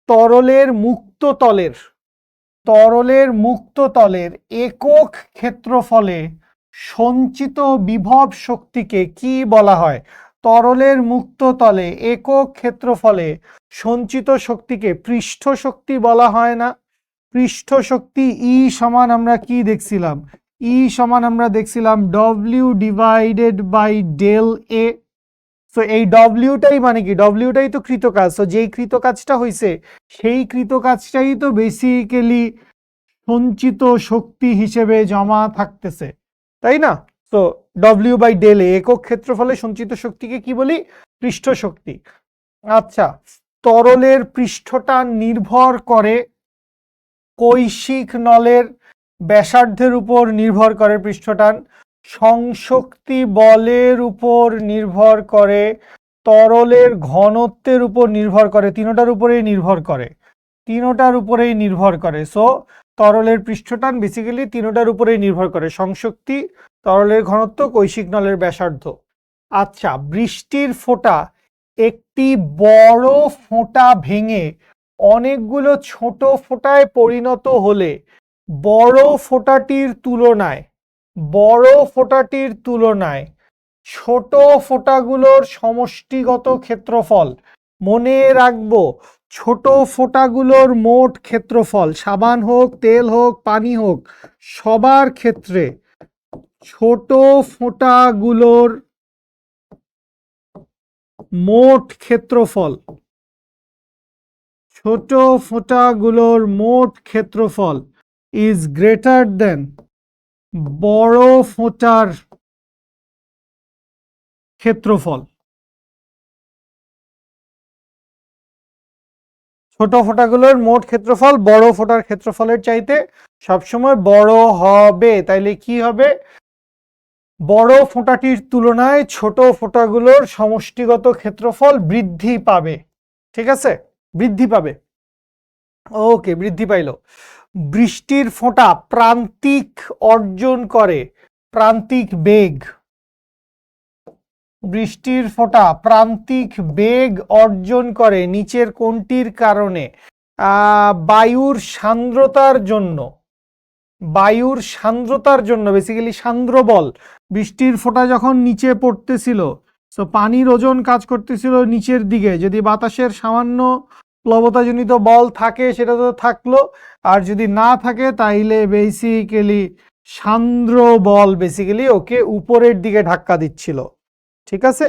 তরলের মুক্ত তলের একক ক্ষেত্রফলে সঞ্চিত বিভব শক্তিকে কি বলা হয়? তরলের মুক্ত তলে একক ক্ষেত্রফলে সঞ্চিত শক্তিকে পৃষ্ঠ শক্তি বলা হয় না? পৃষ্ঠ শক্তি ই সমান আমরা কি দেখছিলাম, ই সমান আমরা দেখছিলাম W divided by del A. So এই ডব্লিউটাই মানে কি, ডব্লিউটাই তো কৃতকাজ। সো যেই কৃতকাজটা হয়েছে সেই কৃতকাজটাই তো বেসিক্যালি সঞ্চিত শক্তি হিসেবে জমা থাকতেছে, তাই না? তো ডব্লিউ বাই ডেল এ, একক ক্ষেত্রফলে সঞ্চিত শক্তিকে কি বলি, পৃষ্ঠ শক্তি। আচ্ছা, তরলের পৃষ্ঠটান নির্ভর করে কৈশিক নলের ব্যাসার্ধের উপর নির্ভর করে পৃষ্ঠটান, সংশক্তি বলের উপর নির্ভর করে, তরলের ঘনত্বের উপর নির্ভর করে, তিনোটার উপরেই নির্ভর করে, তিনোটার উপরেই নির্ভর করে। সো তরলের পৃষ্ঠটান বেসিক্যালি তিনোটার উপরেই নির্ভর করে, সংশক্তি, তরলের ঘনত্ব, কৈশিক নলের ব্যাসার্ধ। আচ্ছা, বৃষ্টির ফোঁটা একটি বড় ফোঁটা ভেঙে অনেকগুলো ছোট ফোঁটায় পরিণত হলে বড় ফোঁটাটির তুলনায় ছোট ফোঁটাগুলোর সমষ্টিগত ক্ষেত্রফল, মনে রাখবো ছোট ফোঁটাগুলোর মোট ক্ষেত্রফল, সাবান হোক, তেল হোক, পানি হোক, সবার ক্ষেত্রে ছোট ফোঁটাগুলোর মোট ক্ষেত্রফল, ছোট ফোঁটাগুলোর মোট ক্ষেত্রফল ইজ গ্রেটার দেন বড় ফোঁটার ক্ষেত্রফল। ছোট ফোঁটাগুলোর মোট ক্ষেত্রফল বড় ফোঁটার ক্ষেত্রফলের চাইতে সবসময় বড় হবে। তাইলে কি হবে, বড় ফোঁটাটির তুলনায় ছোট ফোঁটাগুলোর সমষ্টিগত ক্ষেত্রফল বৃদ্ধি পাবে। ঠিক আছে, বৃদ্ধি পাবে। ওকে, বৃদ্ধি পাইল। বৃষ্টির ফোঁটা প্রান্তিক অর্জন করে প্রান্তিক বেগ, বৃষ্টির ফোঁটা প্রান্তিক বেগ অর্জন করে নিচের কোনটির কারণে, বায়ুর সান্দ্রতার জন্য, বায়ুর সান্দ্রতার জন্য, বেসিক্যালি সান্দ্র বল। বৃষ্টির ফোঁটা যখন নিচে পড়তেছিল, তো পানির ওজন কাজ করতেছিল নিচের দিকে, যদি বাতাসের সামান্য প্লবতাজনিত বল থাকে সেটা তো থাকলো, আর যদি না থাকে তাইলে বেসিক্যালি সান্দ্র বল বেসিক্যালি ওকে উপরের দিকে ধাক্কা দিচ্ছিল। ঠিক আছে,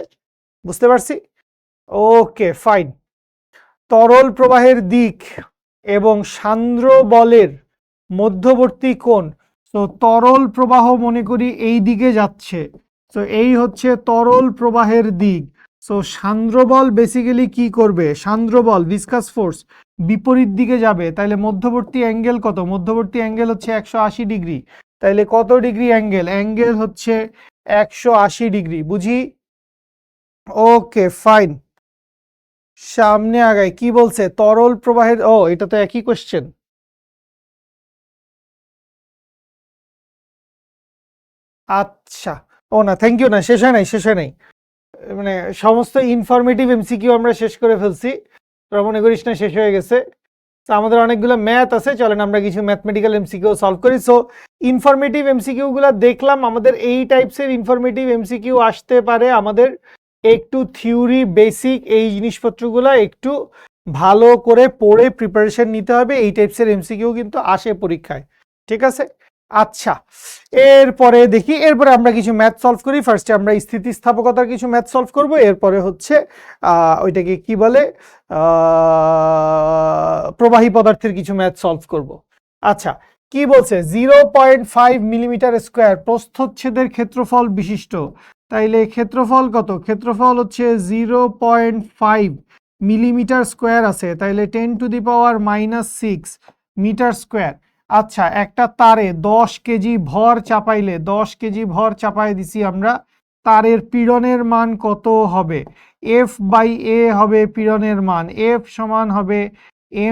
বুঝতে পারছি? Okay, fine. তরল প্রবাহের দিক এবং সান্দ্র বলের মধ্যবর্তী কোণ, তো তরল প্রবাহ মনে করি এই দিকে যাচ্ছে, তো এই হচ্ছে তরল প্রবাহের দিক। সো সান্দ্র বল বেসিক্যালি কি করবে, সান্দ্র বল ভিসকাস ফোর্স বিপরীত দিকে যাবে, তাইলে মধ্যবর্তী অ্যাঙ্গেল কত, মধ্যবর্তী অ্যাঙ্গেল হচ্ছে 180 ডিগ্রি। তাইলে কত ডিগ্রি অ্যাঙ্গেল, অ্যাঙ্গেল হচ্ছে 180 ডিগ্রি, বুঝি? Okay, fine. সামনে আগাই, কি বলছে তরল প্রবাহের, ও এটা তো একই কোশ্চেন। আচ্ছা, ও না, থ্যাংক ইউ, না শেষ হয় নাই, শেষ হয় নাই, মানে সমস্ত ইনফরমেটিভ এমসিকিউ আমরা শেষ করে ফেলছি, তোরা মনে করিস না শেষ হয়ে গেছে। তো আমাদের অনেকগুলো ম্যাথ আছে, চলেন আমরা কিছু ম্যাথমেটিক্যাল এমসিকিউ সলভ করি। সো ইনফরমেটিভ এমসিকিউ গুলো দেখলাম, আমাদের এই টাইপসের ইনফরমেটিভ এমসিকিউ আসতে পারে, আমাদের একটু থিওরি বেসিক এই জিনিসপত্রগুলো একটু ভালো করে পড়ে প্রিপারেশন নিতে হবে, এই টাইপসের এমসিকিউ কিন্তু আসে পরীক্ষায়। ঠিক আছে, আচ্ছা এরপরে দেখি, এরপরে আমরা কিছু ম্যাথ সলভ করি। ফার্স্টে আমরা স্থিতিস্থাপকতার কিছু ম্যাথ সলভ করব, এরপরে হচ্ছে ওইটাকে কি বলে, প্রবাহী পদার্থের কিছু ম্যাথ সলভ করব। আচ্ছা, কি বলছে, 0.5 মিলিমিটার স্কোয়ার প্রস্থচ্ছেদের ক্ষেত্রফল বিশিষ্ট, তাইলে ক্ষেত্রফল কত, ক্ষেত্রফল হচ্ছে 0.5 মিলিমিটার স্কোয়ার আছে, তাইলে 10⁻⁻6 মিটার স্কোয়ার। আচ্ছা, একটা তারে 10 কেজি ভর চাপাইলে, 10 কেজি ভর চাপাই দিছি আমরা, তারের পীড়নের মান কত হবে, এফ বাই এ হবে পীড়নের মান, এফ সমান হবে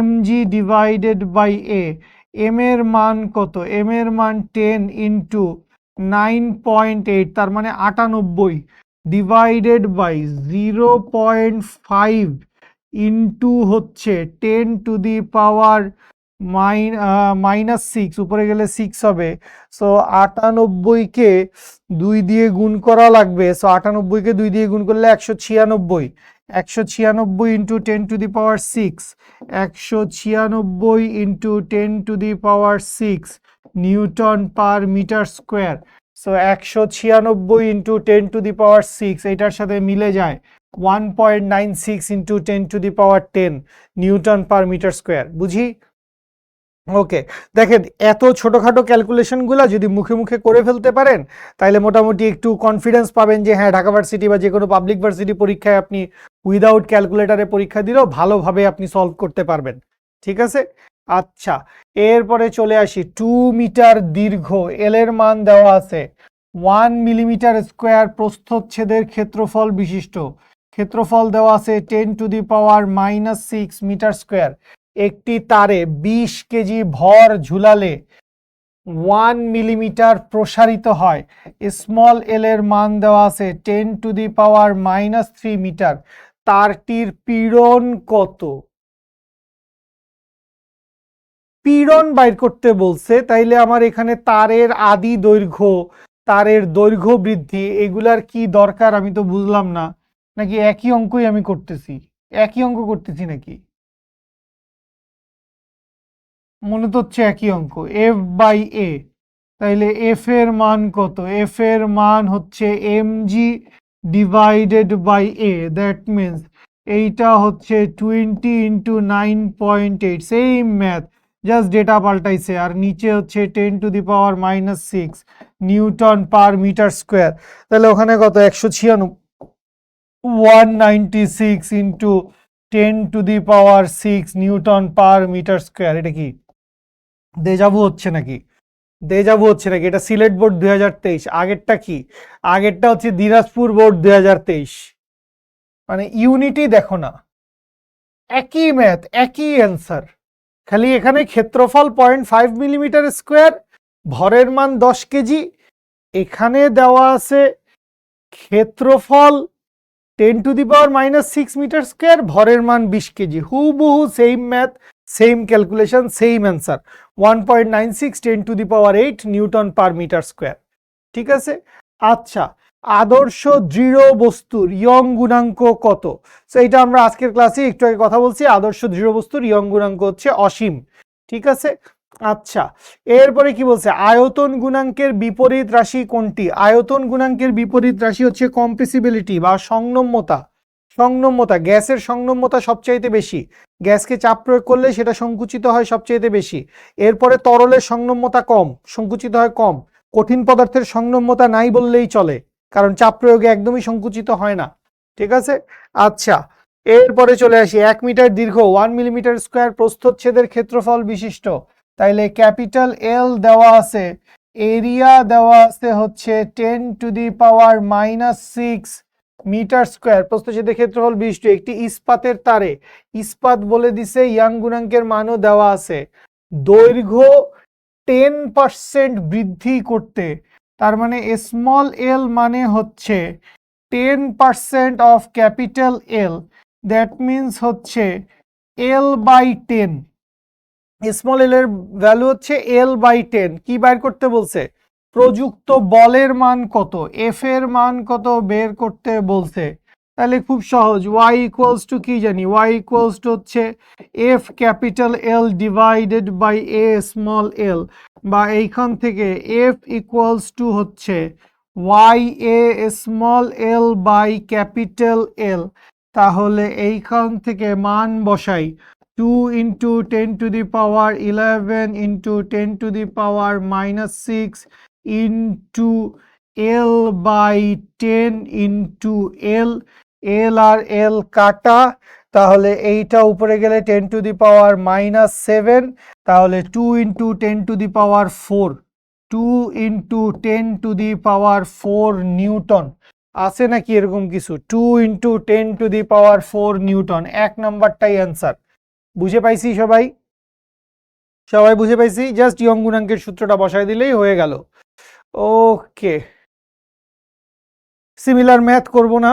mg divided by A. M এর মান কত, এম এর মান 10 ইন্টু 9.8, তার মানে 98, ডিভাইডেড বাই 0.5 ইন্টু হচ্ছে 10⁻⁻6, উপরে গেলে 6 হবে। সো 98কে 2 দিয়ে গুণ করা লাগবে, সো 98কে 2 দিয়ে গুণ করলে 196, 196 into 10⁻6, 196 into 10⁻6 newton per metre square. So 196 into 10⁻6 এটার সাথে মিলে যায় 1.96 into 10⁻10 newton per metre square. বুঝি? ওকে, দেখেন এত ছোটখাটো ক্যালকুলেশনগুলো যদি মুখে মুখে করে ফেলতে পারেন তাহলে মোটামুটি একটু কনফিডেন্স পাবেন যে হ্যাঁ ঢাকা ভার্সিটি বা যে কোনো পাবলিক ভার্সিটি পরীক্ষায় আপনি উইদাউট ক্যালকুলেটরে পরীক্ষা দিলেও ভালোভাবে আপনি সলভ করতে পারবেন। ঠিক আছে, আচ্ছা এরপরে চলে আসি 2 মিটার দীর্ঘ এল এর মান দেওয়া আছে 1 মিলিমিটার স্কোয়ার প্রস্থচ্ছেদের ক্ষেত্রফল বিশিষ্ট, ক্ষেত্রফল দেওয়া আছে 10⁻⁻6 মিটার স্কোয়ার। একটি তারে 20 কেজি ভর ঝুলালে 1 মিলিমিটার প্রসারিত হয়। স্মল এল এর মান দেওয়া আছে 10⁻³ মিটার। তারটির পীড়ন কত? পীড়ন বাইর করতে বলছে, তাইলে আমার এখানে তারের আদি দৈর্ঘ্য, তারের দৈর্ঘ্য বৃদ্ধি এগুলার কি দরকার আমি তো বুঝলাম না। নাকি একই অঙ্কই আমি করতেছি? একই অঙ্ক করতেছি নাকি? মনে তো হচ্ছে একই অঙ্ক, এফ বাই এ। তাইলে এফ এর মান কত? এফ এর মান হচ্ছে mg divided by A, that means এইটা হচ্ছে 20 into 9.8, same math, just data পাল্টাইছে। আর নিচে হচ্ছে 10⁻⁻6 নিউটন পার মিটার স্কোয়ার। তাহলে ওখানে কত? 196 into 10⁻6 newton per metre square. এটা কি দেজাভু হচ্ছে নাকি? দেজাভু হচ্ছে নাকি? এটা সিলেট বোর্ড 2023। আগেরটা কি? আগেরটা হচ্ছে দিনাজপুর বোর্ড 2023। মানে ইউনিটি দেখো না, একই ম্যাথ একই অ্যান্সার, খালি এখানে ক্ষেত্রফল 0.5 মিলিমিটার স্কোয়ার, ভরের মান 10 কেজি। এখানে দেওয়া আছে ক্ষেত্রফল 10⁻⁻6 মিটার স্কোয়ার, ভরের মান 20 কেজি। হুবহু same math, same calculation, same answer, 1.96 10⁸ newton per metre square. ঠিক আছে, আচ্ছা আদর্শ দৃঢ় বস্তুর ইয়ং গুণাঙ্ক কত? সো এটা আমরা আজকের ক্লাসে একটু আগে কথা বলছি, আদর্শ দৃঢ় বস্তুর ইয়ং গুণাঙ্ক হচ্ছে অসীম। ঠিক আছে, আচ্ছা এরপরে কি বলছে? আয়তন গুণাঙ্কের বিপরীত রাশি কোনটি? আয়তন গুণাঙ্কের বিপরীত রাশি হচ্ছে কম্প্রেসিবিলিটি বা সংনম্যতা। সংনম্যতা, গ্যাসের সংনম্যতা সবচাইতে বেশি, গ্যাসকে চাপ প্রয়োগ করলে সেটা সংকুচিত হয় সবচাইতে বেশি। এরপরে তরলের সংনম্যতা কম, সংকুচিত হয় কম। কঠিন পদার্থের সংনম্যতা নাই বললেই চলে, কারণ চাপ প্রয়োগে একদমই সংকুচিত হয় না। ঠিক আছে, আচ্ছা এরপরে চলে আসি 1 মিটার দীর্ঘ 1 মিলিমিটার স্কোয়ার প্রস্থচ্ছেদের ক্ষেত্রফল বিশিষ্ট। তাইলে ক্যাপিটাল এল দেওয়া আছে, এরিয়া দেওয়া আছে হচ্ছে 10⁻⁻6 মিটার স্কোয়ার, প্রস্থচ্ছেদের ক্ষেত্রফল বিশিষ্ট। একটি ইস্পাতের তারে, ইস্পাত বলে দিছে, ইয়াং গুণাঙ্কের মানও দেওয়া আছে। দৈর্ঘ্য 10% বৃদ্ধি করতে, তার মানে স্মল এল মানে হচ্ছে 10% of capital L, that means হচ্ছে L/10। স্মল এল এর ভ্যালু হচ্ছে L/10। কি বাইর করতে বলছে? প্রযুক্ত বলের মান কত, এফ এর মান কত বের করতে বলছে। তাহলে খুব সহজ, y ইকুয়ালস টু কি জানি? y ইকুয়ালস টু হচ্ছে F capital L divided by A small L, বা এইখান থেকে এফ ইকুয়ালস টু হচ্ছে y A small L by capital L. তাহলে এইখান থেকে মান বসাই, 2 into 10⁻11 into 10⁻⁻6 into L/10 into L, L আর এল কাটা, তাহলে এইটা উপরে গেলে 10⁻⁻7, তাহলে 2 ইন্টু 10⁻4, 2 ইন্টু 10⁻4 নিউটন। আছে নাকি এরকম কিছু? 2 ইন্টু 10⁻4 নিউটন। এক নাম্বারটাই অ্যান্সার। বুঝে পাইছি সবাই? সবাই বুঝে পাইছি? জাস্ট ইয়ং গুণাঙ্কের সূত্রটা বসায় দিলেই হয়ে গেল। ওকে, সিমিলার ম্যাথ করব না।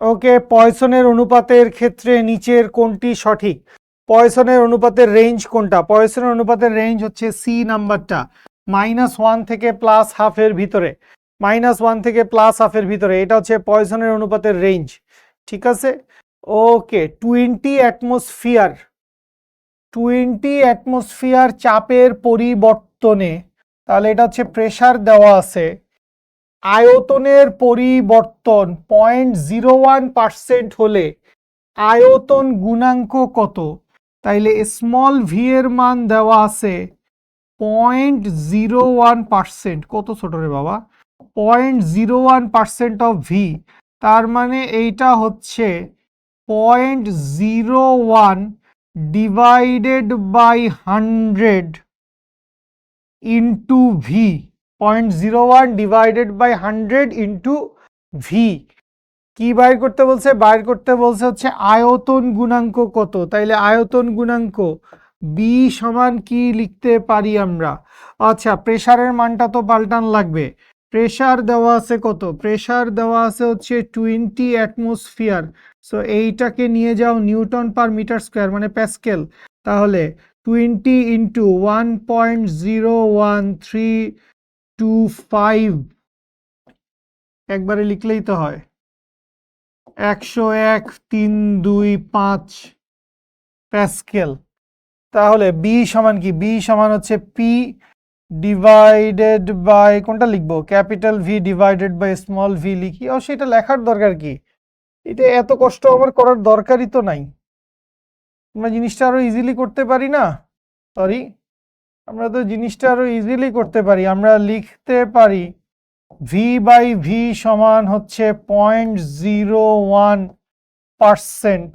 ওকে, পয়সনের অনুপাতের ক্ষেত্রে নিচের কোনটি সঠিক? পয়সনের অনুপাতের রেঞ্জ কোনটা? পয়সনের অনুপাতের রেঞ্জ হচ্ছে সি নাম্বারটা, -1 থেকে +½ এর ভিতরে, -1 থেকে +½ এর ভিতরে, এটা হচ্ছে পয়সনের অনুপাতের রেঞ্জ। ঠিক আছে, ওকে 20 অ্যাটমসফিয়ার চাপের পরিবর্তনে, তাহলে এটা হচ্ছে প্রেসার দেওয়া আছে, আয়তনের পরিবর্তন 0.01% হলে আয়তন গুণাঙ্ক কত? তাইলে স্মল ভি এর মান দেওয়া আছে 0.01%। কত ছোট রে বাবা, 0.01% অফ ভি, তার মানে এইটা হচ্ছে 0.01 divided by 100 into v. 0.01 divided by 100 into v. কি বাইর করতে বলছে? বাইর করতে বলছে হচ্ছে আয়তন গুণাঙ্ক কত। তাইলে আয়তন গুণাঙ্ক বি সমান কি লিখতে পারি আমরা? আচ্ছা, প্রেসারের মানটা তো পাল্টান লাগবে। প্রেসার দেওয়া আছে কত? প্রেসার দেওয়া আছে হচ্ছে 20 অ্যাটমসফিয়ার। সো এইটাকে নিয়ে যাও নিউটন পার মিটার স্কোয়ার মানে প্যাসকেল। তাহলে 20 ইন্টু 1.01325 একবারে লিখলেই তো হয় 101.325 প্যাসকেল। তাহলে বি সমান কি? বি সমান হচ্ছে পি ডিভাইডেড বাই, কোনটা লিখবো? Capital V divided by small v লিখি। ও সেটা লেখার দরকার কি? এটা এত কষ্ট আমার করার দরকারই তো নাই। আমরা জিনিসটা আরো ইজিলি করতে পারি না? সরি, আমরা তো জিনিসটা আরো ইজিলি করতে পারি। আমরা লিখতে পারি ভি বাই ভি সমান হচ্ছে 0.01%।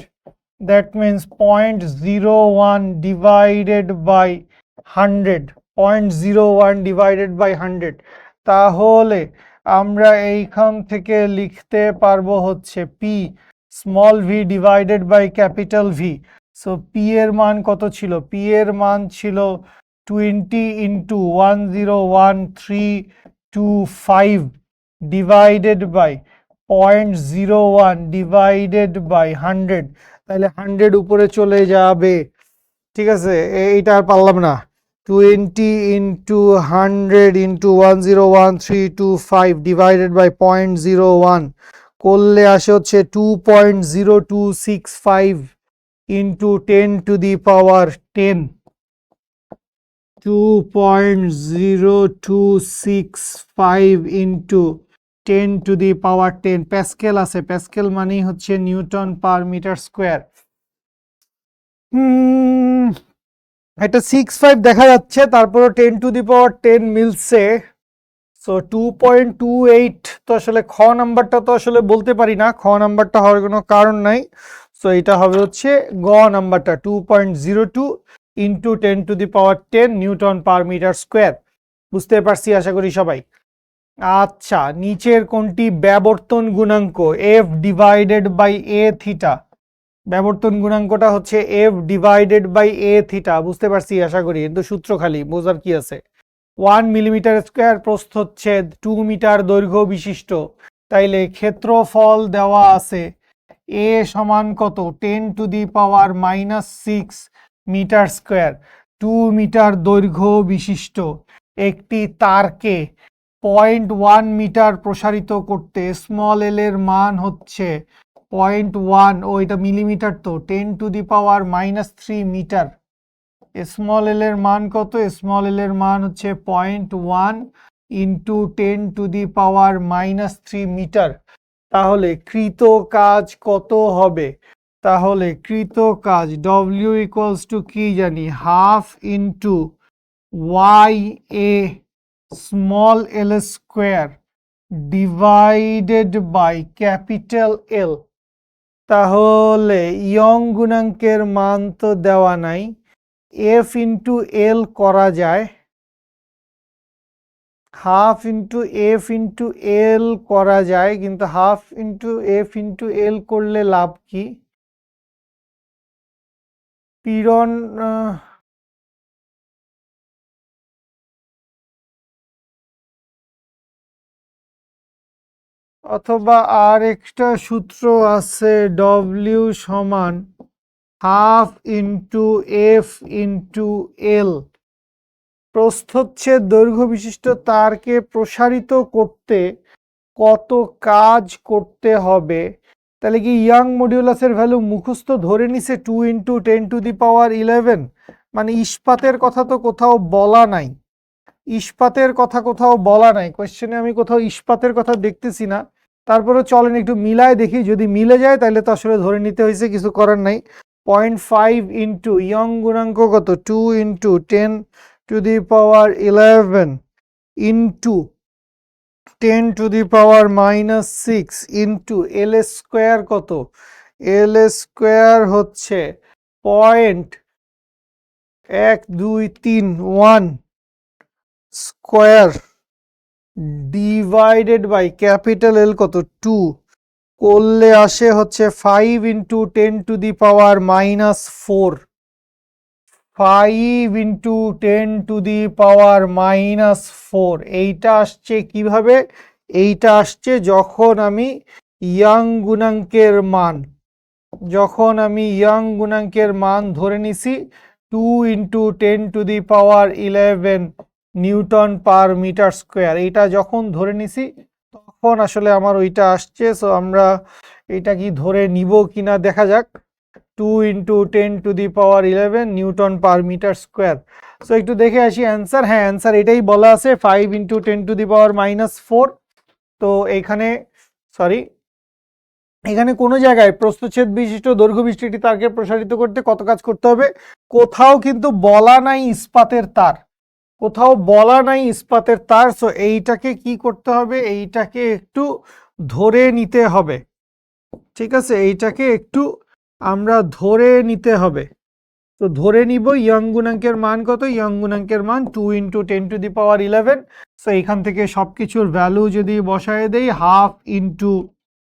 That means 0.01 divided by 100। 0.01 divided by 100। তাহলে আমরা এইখান থেকে লিখতে পারবো হচ্ছে p small v divided by capital V. So p এর মান কত ছিল? পি এর মান ছিল 20 into 101.325 divided by 0.01 divided by 100। তাহলে 100 উপরে চলে যাবে। ঠিক আছে, এইটা আর পারলাম না। 20 ইন্টু 100 ইন্টু 101.325 ডিভাইডেড বাই 0.01 করলে আসে হচ্ছে 2.0265 into 10 to the power 10। 2.0265 into 10 to the power 10 Pascal আছে। প্যাসকেল মানেই হচ্ছে নিউটন পার মিটার স্কোয়ার। এটা 65 দেখা যাচ্ছে, তারপরে 10 টু দি পাওয়ার 10 মিলছে। সো 2.28 তো আসলে খ নাম্বারটা তো আসলে বলতে পারি না, খ নাম্বারটা হওয়ার কোনো কারণ নাই। সো এটা হবে হচ্ছে গ নাম্বারটা 2.02 into 10 to the power 10 newton per metre square. বুঝতে পারছি আশা করি সবাই। আচ্ছা, নিচের কোনটি ব্যাবর্তন গুণাঙ্ক F divided by A theta? ব্যাবর্তন গুণাঙ্কটা হচ্ছে F divided by A theta. বুঝতে পারছি আশা করি, কিন্তু সূত্র খালি বোঝার কি আছে। 1 মিলিমিটার স্কোয়ার প্রস্থচ্ছেদ 2 মিটার দৈর্ঘ্য বিশিষ্ট। তাইলে ক্ষেত্রফল দেওয়া আছে এ সমান কত? 10 to the power -6 metre square. 2 metre দৈর্ঘ্য বিশিষ্ট একটি তারকে 0.1 মিটার প্রসারিত করতে স্মল এল এর মান হচ্ছে 0.1, ও এটা মিলিমিটার তো, 10 to the power -3 metre. Small l এর মান কত? স্মল এল এর মান হচ্ছে 0.1 into 10 to the power -3 metre. তাহলে কৃত কাজ কত হবে? তাহলে কৃত কাজ ডব্লিউ ইকুয়ালস টু কি জানি? Half into Y A small l square divided by capital L. তাহলে ইয়ং গুণাঙ্কের মান তো দেওয়া নাই, এফ ইন্টু এল করা যায়, half into F into L করা যায়, কিন্তু half into F into L করলে লাভ কি? পীড়ন অথবা আর একটা সূত্র আছে, ডব্লিউ সমান half into F into L. প্রস্থচ্ছেদ দৈর্ঘ্য বিশিষ্ট তারকে প্রসারিত করতে কত কাজ করতে হবে তাহলে কি ইয়ং মডিউলাসের ভ্যালু মুখস্থ ধরে নিছে 2 × 10⁻11, মানে ইস্পাতের কথা তো কোথাও বলা নাই, ইস্পাতের কথা কোথাও বলা নাই, কোয়েশ্চেনে আমি কোথাও ইস্পাতের কথা দেখতেছি না। তারপরে চলেন একটু মিলায় দেখি, যদি মিলে যায় তাহলে তো আসলে ধরে নিতে হয়েছে, কিছু করার নাই। 0.5 ইন্টু ইয়ং গুণাঙ্ক কত 2 × 10⁻11 ইন্টু 10⁻⁻6 ইন্টু এল স্কোয়ার কত, এল স্কোয়ার হচ্ছে 0.1231 square divided by capital L কত 2 করলে আসে হচ্ছে 5 × 10⁻⁻4, 5 × 10⁻⁻4। এইটা আসছে কিভাবে, এইটা আসছে যখন আমি ইয়ং গুণাঙ্কের মান, যখন আমি ইয়ং গুণাঙ্কের মান ধরে নিছি 2 × 10⁻11 নিউটন পার মিটার স্কোয়ার, এইটা যখন ধরে নিছি তখন আসলে আমার ওইটা আসছে। সো আমরা এটা কি ধরে নিব কিনা দেখা যাক। 2 × 10⁻11 newton per metre square. So একটু দেখে আসি অ্যান্সার। হ্যাঁ, অ্যান্সার এটাই বলা আছে 5 × 10⁻⁻4। তো এইখানে সরি, এখানে কোনো জায়গায় প্রস্থচ্ছেদ বিশিষ্ট দৈর্ঘ্য বিশিষ্ট তারকে প্রসারিত করতে কত কাজ করতে হবে, কোথাও কিন্তু বলা নাই ইস্পাতের তার, কোথাও বলা নাই ইস্পাতের তার। সো এইটাকে কি করতে হবে, এইটাকে একটু ধরে নিতে হবে, ঠিক আছে, এইটাকে একটু আমরা ধরে নিতে হবে। তো ধরে নিব ইয়ং গুণাঙ্কের মান কত, ইয়ং গুণাঙ্কের মান 2 × 10⁻11। সো এখান থেকে সবকিছুর ভ্যালু যদি বসায় দেই, হাফ ইন্টু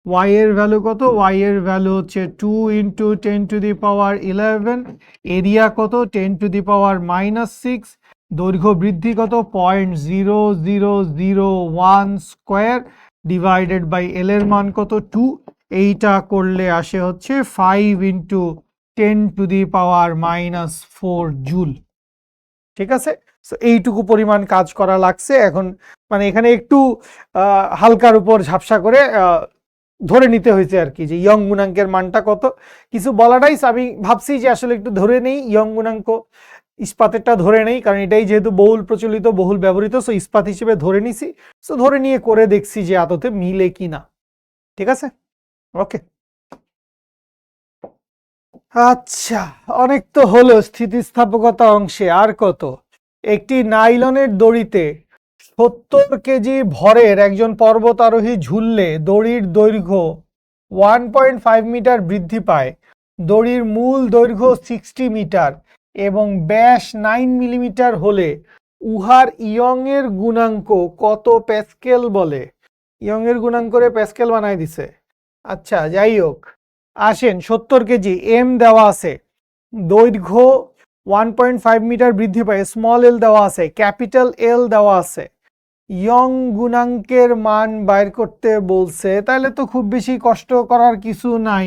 ওয়াই এর ভ্যালু কত, ওয়াই এর ভ্যালু হচ্ছে 2 × 10⁻11, এরিয়া কত 10⁻⁻6, দৈর্ঘ্য বৃদ্ধি কত 0.0001 স্কোয়ার ডিভাইডেড বাই এল এর মান কত 2, এইটা করলে আসে হচ্ছে 5 × 10⁻⁻4 জুল। ঠিক আছে, সো এইটুকু পরিমাণ কাজ করা লাগছে। এখন মানে এখানে একটু হালকার উপর ঝাপসা করে ধরে নিতে হয়েছে আর কি, যে ইয়ং গুণাঙ্কের মানটা কত, কিছু বলা নাই। আমি ভাবছি যে আসলে একটু ধরে নেই ইয়ং গুণাঙ্ক, ইস্পাতেরটা ধরে নেই, কারণ এটাই যেহেতু বহুল প্রচলিত বহুল ব্যবহৃত, সো ইস্পাত হিসেবে ধরে নিছি। সো ধরে নিয়ে করে দেখছি যে আদতে মিলে কিনা। ঠিক আছে, ওকে। আচ্ছা, অনেক তো হলো স্থিতিস্থাপকতা অংশে। আর কত, একটি নাইলনের দড়িতে 70 কেজি ভরের একজন পর্বতারোহী ঝুললে দড়ির দৈর্ঘ্য 1.5 মিটার বৃদ্ধি পায়, দড়ির মূল দৈর্ঘ্য 60 মিটার এবং ব্যাস 9 মিলিমিটার হলে উহার ইয়ং এর গুণাঙ্ক কত প্যাসকেল বলে। ইয়ং এর গুণাঙ্করে প্যাসকেল বানায় দিছে। আচ্ছা, যাই হোক, আসেন 70 কেজি, এম দেওয়া আছে, দৈর্ঘ্য 1.5 মিটার বৃদ্ধি পায়, স্মল এল দেওয়া আছে, ক্যাপিটাল এল দেওয়া আছে, ইয়ং গুণাঙ্কের মান বাইর করতে বলছে। তাহলে তো খুব বেশি কষ্ট করার কিছু নাই,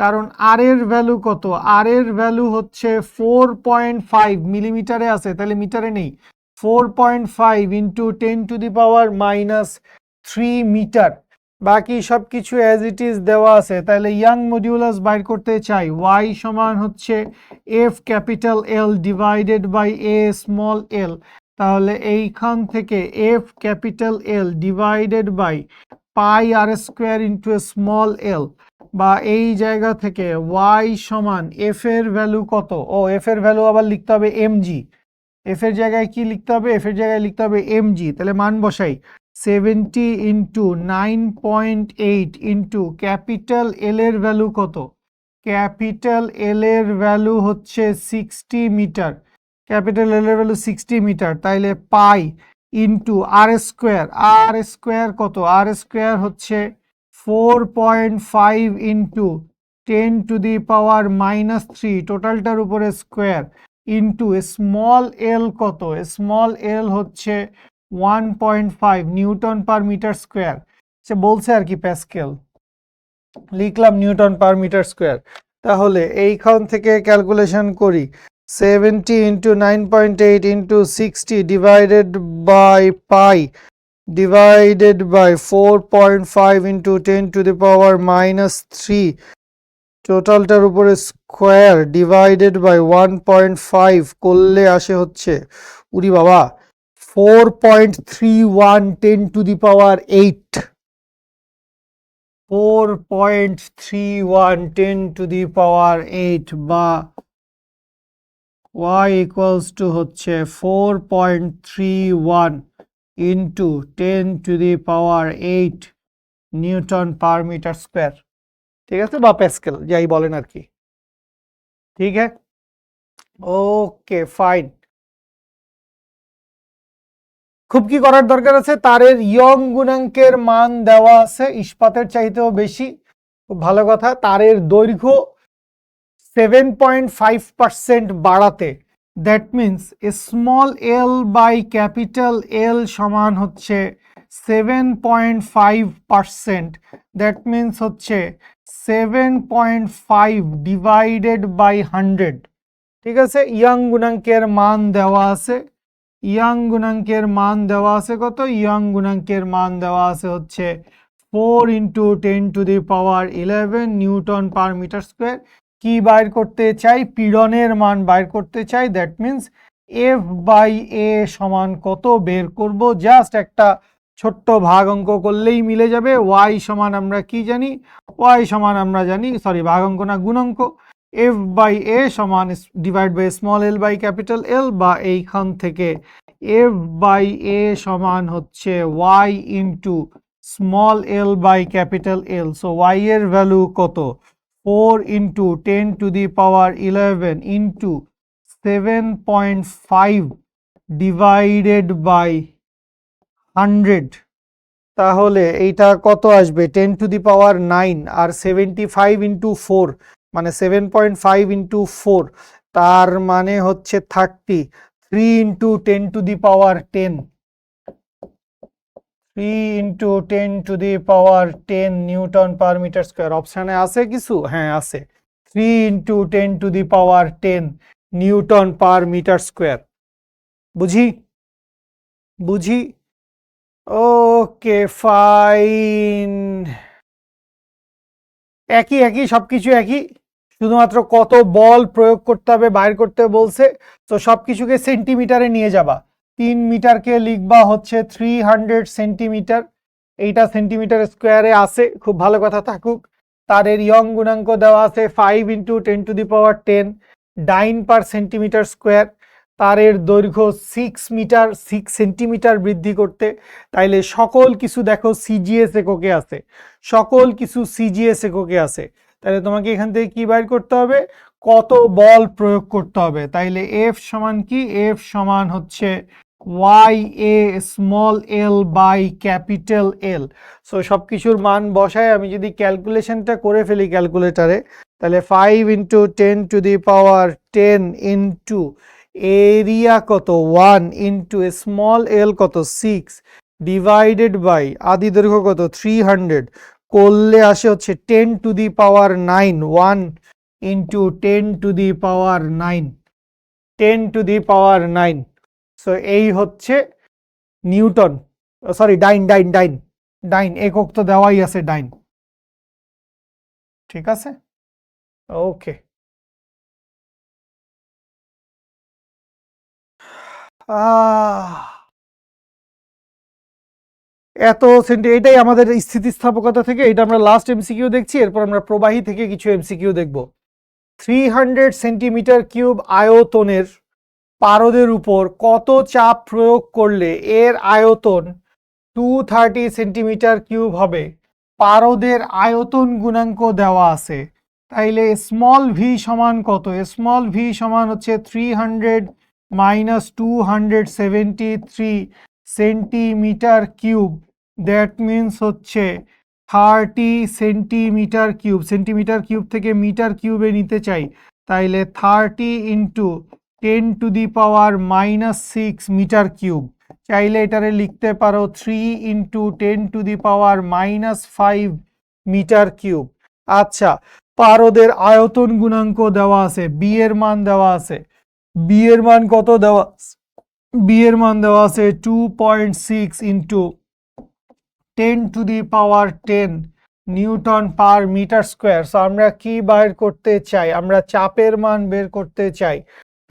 কারণ আর এর ভ্যালু কত, আর এর ভ্যালু হচ্ছে 4.5 মিলিমিটারে আছে, তাহলে মিটারে নেই। 4.5 × 10⁻³ মিটার, বাকি সব কিছু অ্যাজ ইট ইজ দেওয়া আছে। তাহলে ইয়াং মডিউলাস বাইর করতে চাই, ওয়াই সমান হচ্ছে F capital L divided by A small L. তাহলে এইখান থেকে F capital L divided by pi R square into small L, বা এই জায়গা থেকে ওয়াই সমান এফ এর ভ্যালু কত, ও এফ এর ভ্যালু আবার লিখতে হবে এমজি, এফ এর জায়গায় কি লিখতে হবে, এফ এর জায়গায় লিখতে হবে এমজি। তাহলে মান বসাই, 70 × 9.8 ইন্টু ক্যাপিটাল এল এর ভ্যালু কত, ক্যাপিটাল এল এর ভ্যালু হচ্ছে 60 মিটার, ক্যাপিটাল এল এর ভ্যালু 60 মিটার, তাইলে পাই ইন্টু আর স্কোয়ার, আর স্কোয়ার কত, আর স্কোয়ার হচ্ছে 4.5 × 10⁻³ টোটালটার উপরে স্কোয়ার ইন্টু স্মল এল কত, স্মল এল হচ্ছে 1.5 নিউটন পার মিটার স্কোয়ার। সে বলছে আর কি প্যাসকেল, লিখলাম নিউটন পার মিটার স্কোয়ার। তাহলে এইখান থেকে ক্যালকুলেশন করি, 70 × 9.8 × 60 divided by pi, divided by 4.5 into 10 to the power minus 3 টোটালটার উপরে স্কোয়ার ডিভাইডেড বাই 1.5 করলে আসে হচ্ছে উরি বাবা 4.31 10 to the power 8 4.31 10 to the power 8 বা y equals to হচ্ছে 4.31 into 10 to the power 8 newton per metre square, ঠিক আছে, বা প্যাসকেল যাই বলেন আর কি। ঠিক আছে, ওকে ফাইন। খুব কি করার দরকার আছে? তারের ইয়ং গুণাঙ্কের মান দেওয়া আছে ইস্পাতের চাইতেও বেশি, খুব ভালো কথা। তারের দৈর্ঘ্য 7.5% বাড়াতে, that means small L by capital L সমান হচ্ছে 7.5%, দ্যাট মিনস হচ্ছে 7.5 ডিভাইডেড বাই 100, ঠিক আছে। ইয়ং গুণাঙ্কের মান দেওয়া আছে, ইয়ং গুণাঙ্কের মান দেওয়া আছে কত? ইয়ং গুণাঙ্কের মান দেওয়া আছে হচ্ছে 4 into 10 to the power 11 newton per metre square. কি বাইর করতে চাই? পীড়নের মান বাইর করতে চাই, that means F by A সমান কত বের করব। জাস্ট একটা ছোট্ট ভাগ অঙ্ক করলেই মিলে যাবে। ওয়াই সমান আমরা কি জানি? ওয়াই সমান আমরা জানি, সরি ভাগ অঙ্ক না গুণাঙ্ক, এফ বাই এ সমান divide by small L by capital L, বা এইখান থেকে এফ বাই এ সমান হচ্ছে Y into small L by capital L. So Y এর ভ্যালু কত? 4 into 10 to the power 11 into 7.5 divided by 100, তাহলে এইটা কত আসবে? 10 to the power 9 R 75 into 4 মানে 7.5 into 4, তার মানে হচ্ছে 30। 3 into 10 to the power 10, 3 into 10 to the power 10 newton per metre square. অপশানে আছে কিছু? হ্যাঁ আছে, 3 into 10 to the power 10 newton per metre square. বুঝি? বুঝি? Okay fine. একই একই সবকিছু একই, শুধুমাত্র কত বল প্রয়োগ করতে হবে বাইর করতে বলছে। তো সবকিছুকে সেন্টিমিটারে নিয়ে যাবা। 3 মিটারকে লিখবা হচ্ছে 300 সেন্টিমিটার, এইটা সেন্টিমিটার স্কোয়ারে আছে, খুব ভালো কথা থাকুক। তারের ইয়ং গুণাঙ্ক দেওয়া আছে 5 into 10 to the power 10 dyne per centimetre square. তারের দৈর্ঘ্য 6 মিটার 6 সেন্টিমিটার বৃদ্ধি করতে, তাইলে সকল কিছু দেখো সিজিএস এককে আছে, সকল কিছু সিজিএস এককে আছে। তাহলে তোমাকে এখান থেকে কি বাইর করতে হবে? কত বল প্রয়োগ করতে হবে। তাইলে এফ সমান কি? এফ সমান হচ্ছে Y A small L by capital L. So সব কিছুর মান বসায় আমি যদি ক্যালকুলেশনটা করে ফেলি ক্যালকুলেটারে, তাহলে 5 into 10 to the power 10 into area কত 1 into স্মল এল কত 6 ডিভাইডেড বাই আদি দৈর্ঘ্য কত 300 করলে আসে হচ্ছে 10 to the power 9, 1 into 10 to the power 9, 10 to the power 9। So এই হচ্ছে নিউটন, সরি ডাইন ডাইন ডাইন ডাইন, একক তো দেওয়াই আছে ডাইন, ঠিক আছে। ওকে, এত এটাই আমাদের স্থিতিস্থাপকতা থেকে, এটা আমরা লাস্ট এমসিকিউ দেখছি, এরপর আমরা প্রবাহী থেকে কিছু এমসিকিউ দেখব। 300 সেন্টিমিটার কিউব আয়তনের পারদের উপর কত চাপ প্রয়োগ করলে এর আয়তন 230 সেন্টিমিটার কিউব হবে? পারদের আয়তন গুণাঙ্ক দেওয়া আছে, তাইলে স্মল ভি সমান কত? স্মল ভি সমান হচ্ছে 300 minus 273 centimetre cube, that means হচ্ছে 30 সেন্টিমিটার কিউব। সেন্টিমিটার কিউব থেকে মিটার কিউবে নিতে চাই, তাইলে 30 into 10 to the power minus 6 metre cube. চাইলে এটারে লিখতে পারো 3 into 10 to the power minus 5 metre cube. আচ্ছা, পারদের আয়তন গুণাঙ্ক দেওয়া আছে, বি এর মান দেওয়া আছে। বি এর মান কত দেওয়া? বি এর মান দেওয়া আছে 2.6 into 10⁻10 newton per metre square. So আমরা কি বের করতে চাই? আমরা চাপের মান বের করতে চাই।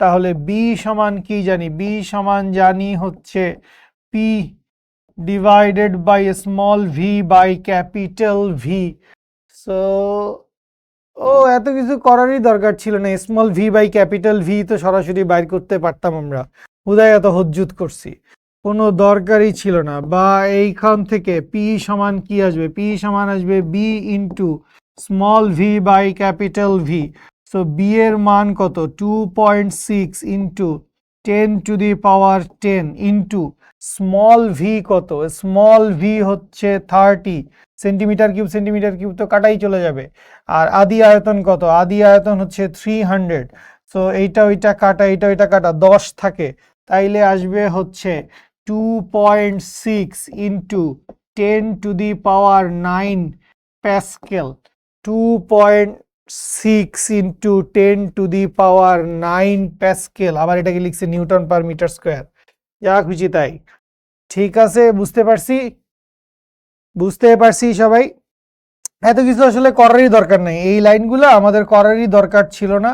তাহলে বি সমান কি জানি? বি সমান জানি হচ্ছে P divided by small V by capital V. So এত কিছু করারই দরকার ছিল না, small V by capital V তো সরাসরি বাইর করতে পারতাম আমরা, হুদায় এত হজ্জুত করছি, কোনো দরকারই ছিল না। বা এইখান থেকে পি সমান কি আসবে? পি সমান আসবে B into small V by capital V. So B এর মান কত? 2.6 ইন্টু 10⁻10 ইন্টু স্মল ভি কত? স্মল ভি হচ্ছে 30 সেন্টিমিটার কিউব। সেন্টিমিটার কিউব তো কাটাই চলে যাবে। আর আদি আয়তন কত? আদি আয়তন হচ্ছে 300। সো এইটা ওইটা কাটা, এইটা ওইটা কাটা, 10 থাকে, তাইলে আসবে হচ্ছে 2.6 ইন্টু 10⁻9 প্যাসকেল। 2.6 into 10⁻9 Pascal. আবার এটাকে লিখছে নিউটন পার মিটার স্কোয়ার। যা খুশি তাই। ঠিক আছে, বুঝতে পারছি সবাই। এত কিছু আসলে করারই দরকার নেই, এই লাইনগুলো আমাদের করারই দরকার ছিল না।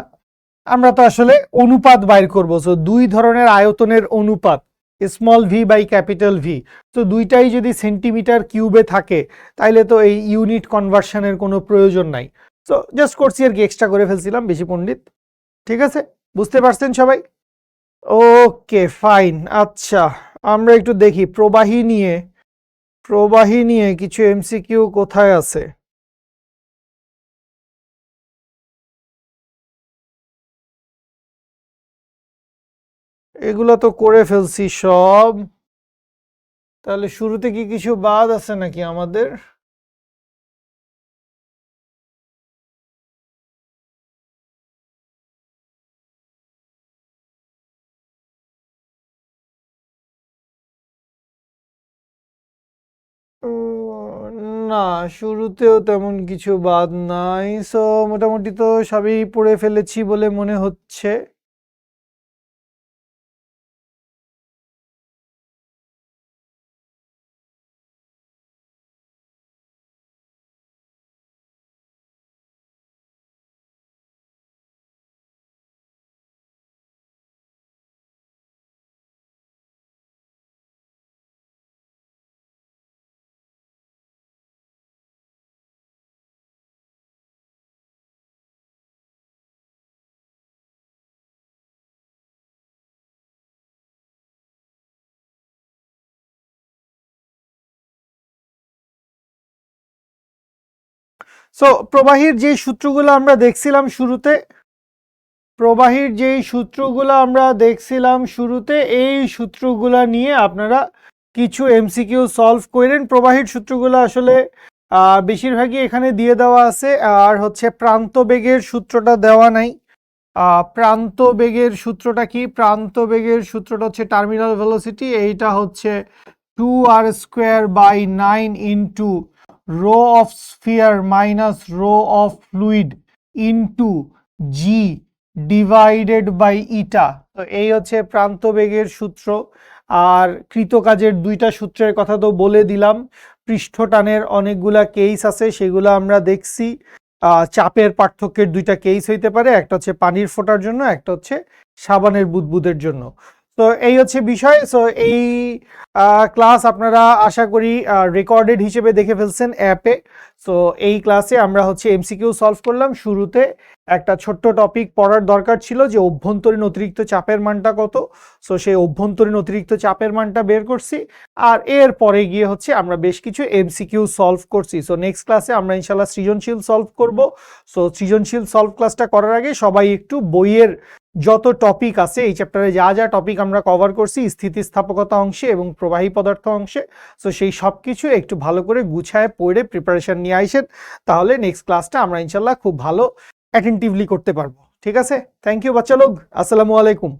আমরা তো আসলে অনুপাত বাইর করবো। সো দুই ধরনের আয়তনের অনুপাত, small V by capital V. তো দুইটাই যদি সেন্টিমিটার কিউবে থাকে তাইলে তো এই ইউনিট কনভার্সনের কোনো প্রয়োজন নাই। তো জাস্ট করছি আর কি, এক্সট্রা করে ফেলছিলাম, বেশি পণ্ডিত। ঠিক আছে, বুঝতে পারছেন সবাই? Okay fine. আচ্ছা, আমরা একটু দেখি প্রবাহী নিয়ে কিছু এমসিকিউ কোথায় আছে। এগুলো তো করে ফেলছি সব। তাহলে শুরুতে কি কিছু বাদ আছে নাকি আমাদের? না, শুরুতেও তেমন কিছু বাদ নাই। সো মোটামুটি তো সবই পড়ে ফেলেছি বলে মনে হচ্ছে। সো প্রবাহীর যে সূত্রগুলো আমরা দেখছিলাম শুরুতে, এই সূত্রগুলো নিয়ে আপনারা কিছু এমসিকিউ সলভ করেন। প্রবাহীর সূত্রগুলো আসলে বেশিরভাগই এখানে দিয়ে দেওয়া আছে। আর হচ্ছে প্রান্ত বেগের সূত্রটা দেওয়া নাই। প্রান্ত বেগের সূত্রটা কি? প্রান্ত বেগের সূত্রটা হচ্ছে টার্মিনাল ভেলোসিটি, এইটা হচ্ছে 2r²/9 into rho of sphere minus rho of fluid into G divided by eta. তো এই হচ্ছে প্রান্ত বেগের সূত্র। আর কৃতকাজের দুইটা সূত্রের কথা তো বলে দিলাম। পৃষ্ঠটানের অনেকগুলা কেস আছে, সেগুলো আমরা দেখছি। চাপের পার্থক্যের দুইটা কেস হইতে পারে, একটা হচ্ছে পানির ফোঁটার জন্য, একটা হচ্ছে সাবানের বুদবুদের জন্য। তো এই হচ্ছে বিষয়। সো এই ক্লাস আপনারা আশা করি রেকর্ডেড হিসেবে দেখে ফেলছেন অ্যাপে। সো এই ক্লাসে আমরা হচ্ছে এমসিকিউ সলভ করলাম। শুরুতে একটা ছোট্ট টপিক পড়ার দরকার ছিল যে অভ্যন্তরীণ অতিরিক্ত চাপের মানটা কত। সো সেই অভ্যন্তরীণ অতিরিক্ত চাপের মানটা বের করছি। আর এর পরে গিয়ে হচ্ছে আমরা বেশ কিছু এমসিকিউ সলভ করছি। সো নেক্সট ক্লাসে আমরা ইনশাল্লাহ সৃজনশীল সলভ করব। সো সৃজনশীল সলভ ক্লাসটা করার আগে সবাই একটু বইয়ের যত টপিক আছে, এই চ্যাপ্টারে যা যা টপিক আমরা কভার করছি স্থিতিস্থাপকতা অংশে এবং প্রবাহী পদার্থ অংশে, সো সেই সব কিছু একটু ভালো করে গুছায় পড়ে প্রিপারেশন নিয়ে আইসেন। তাহলে নেক্সট ক্লাসটা আমরা ইনশাল্লাহ খুব ভালো অ্যাটেন্টিভলি করতে পারবো। ঠিক আছে, থ্যাংক ইউ বাচ্চা লোক, আসসালামু আলাইকুম।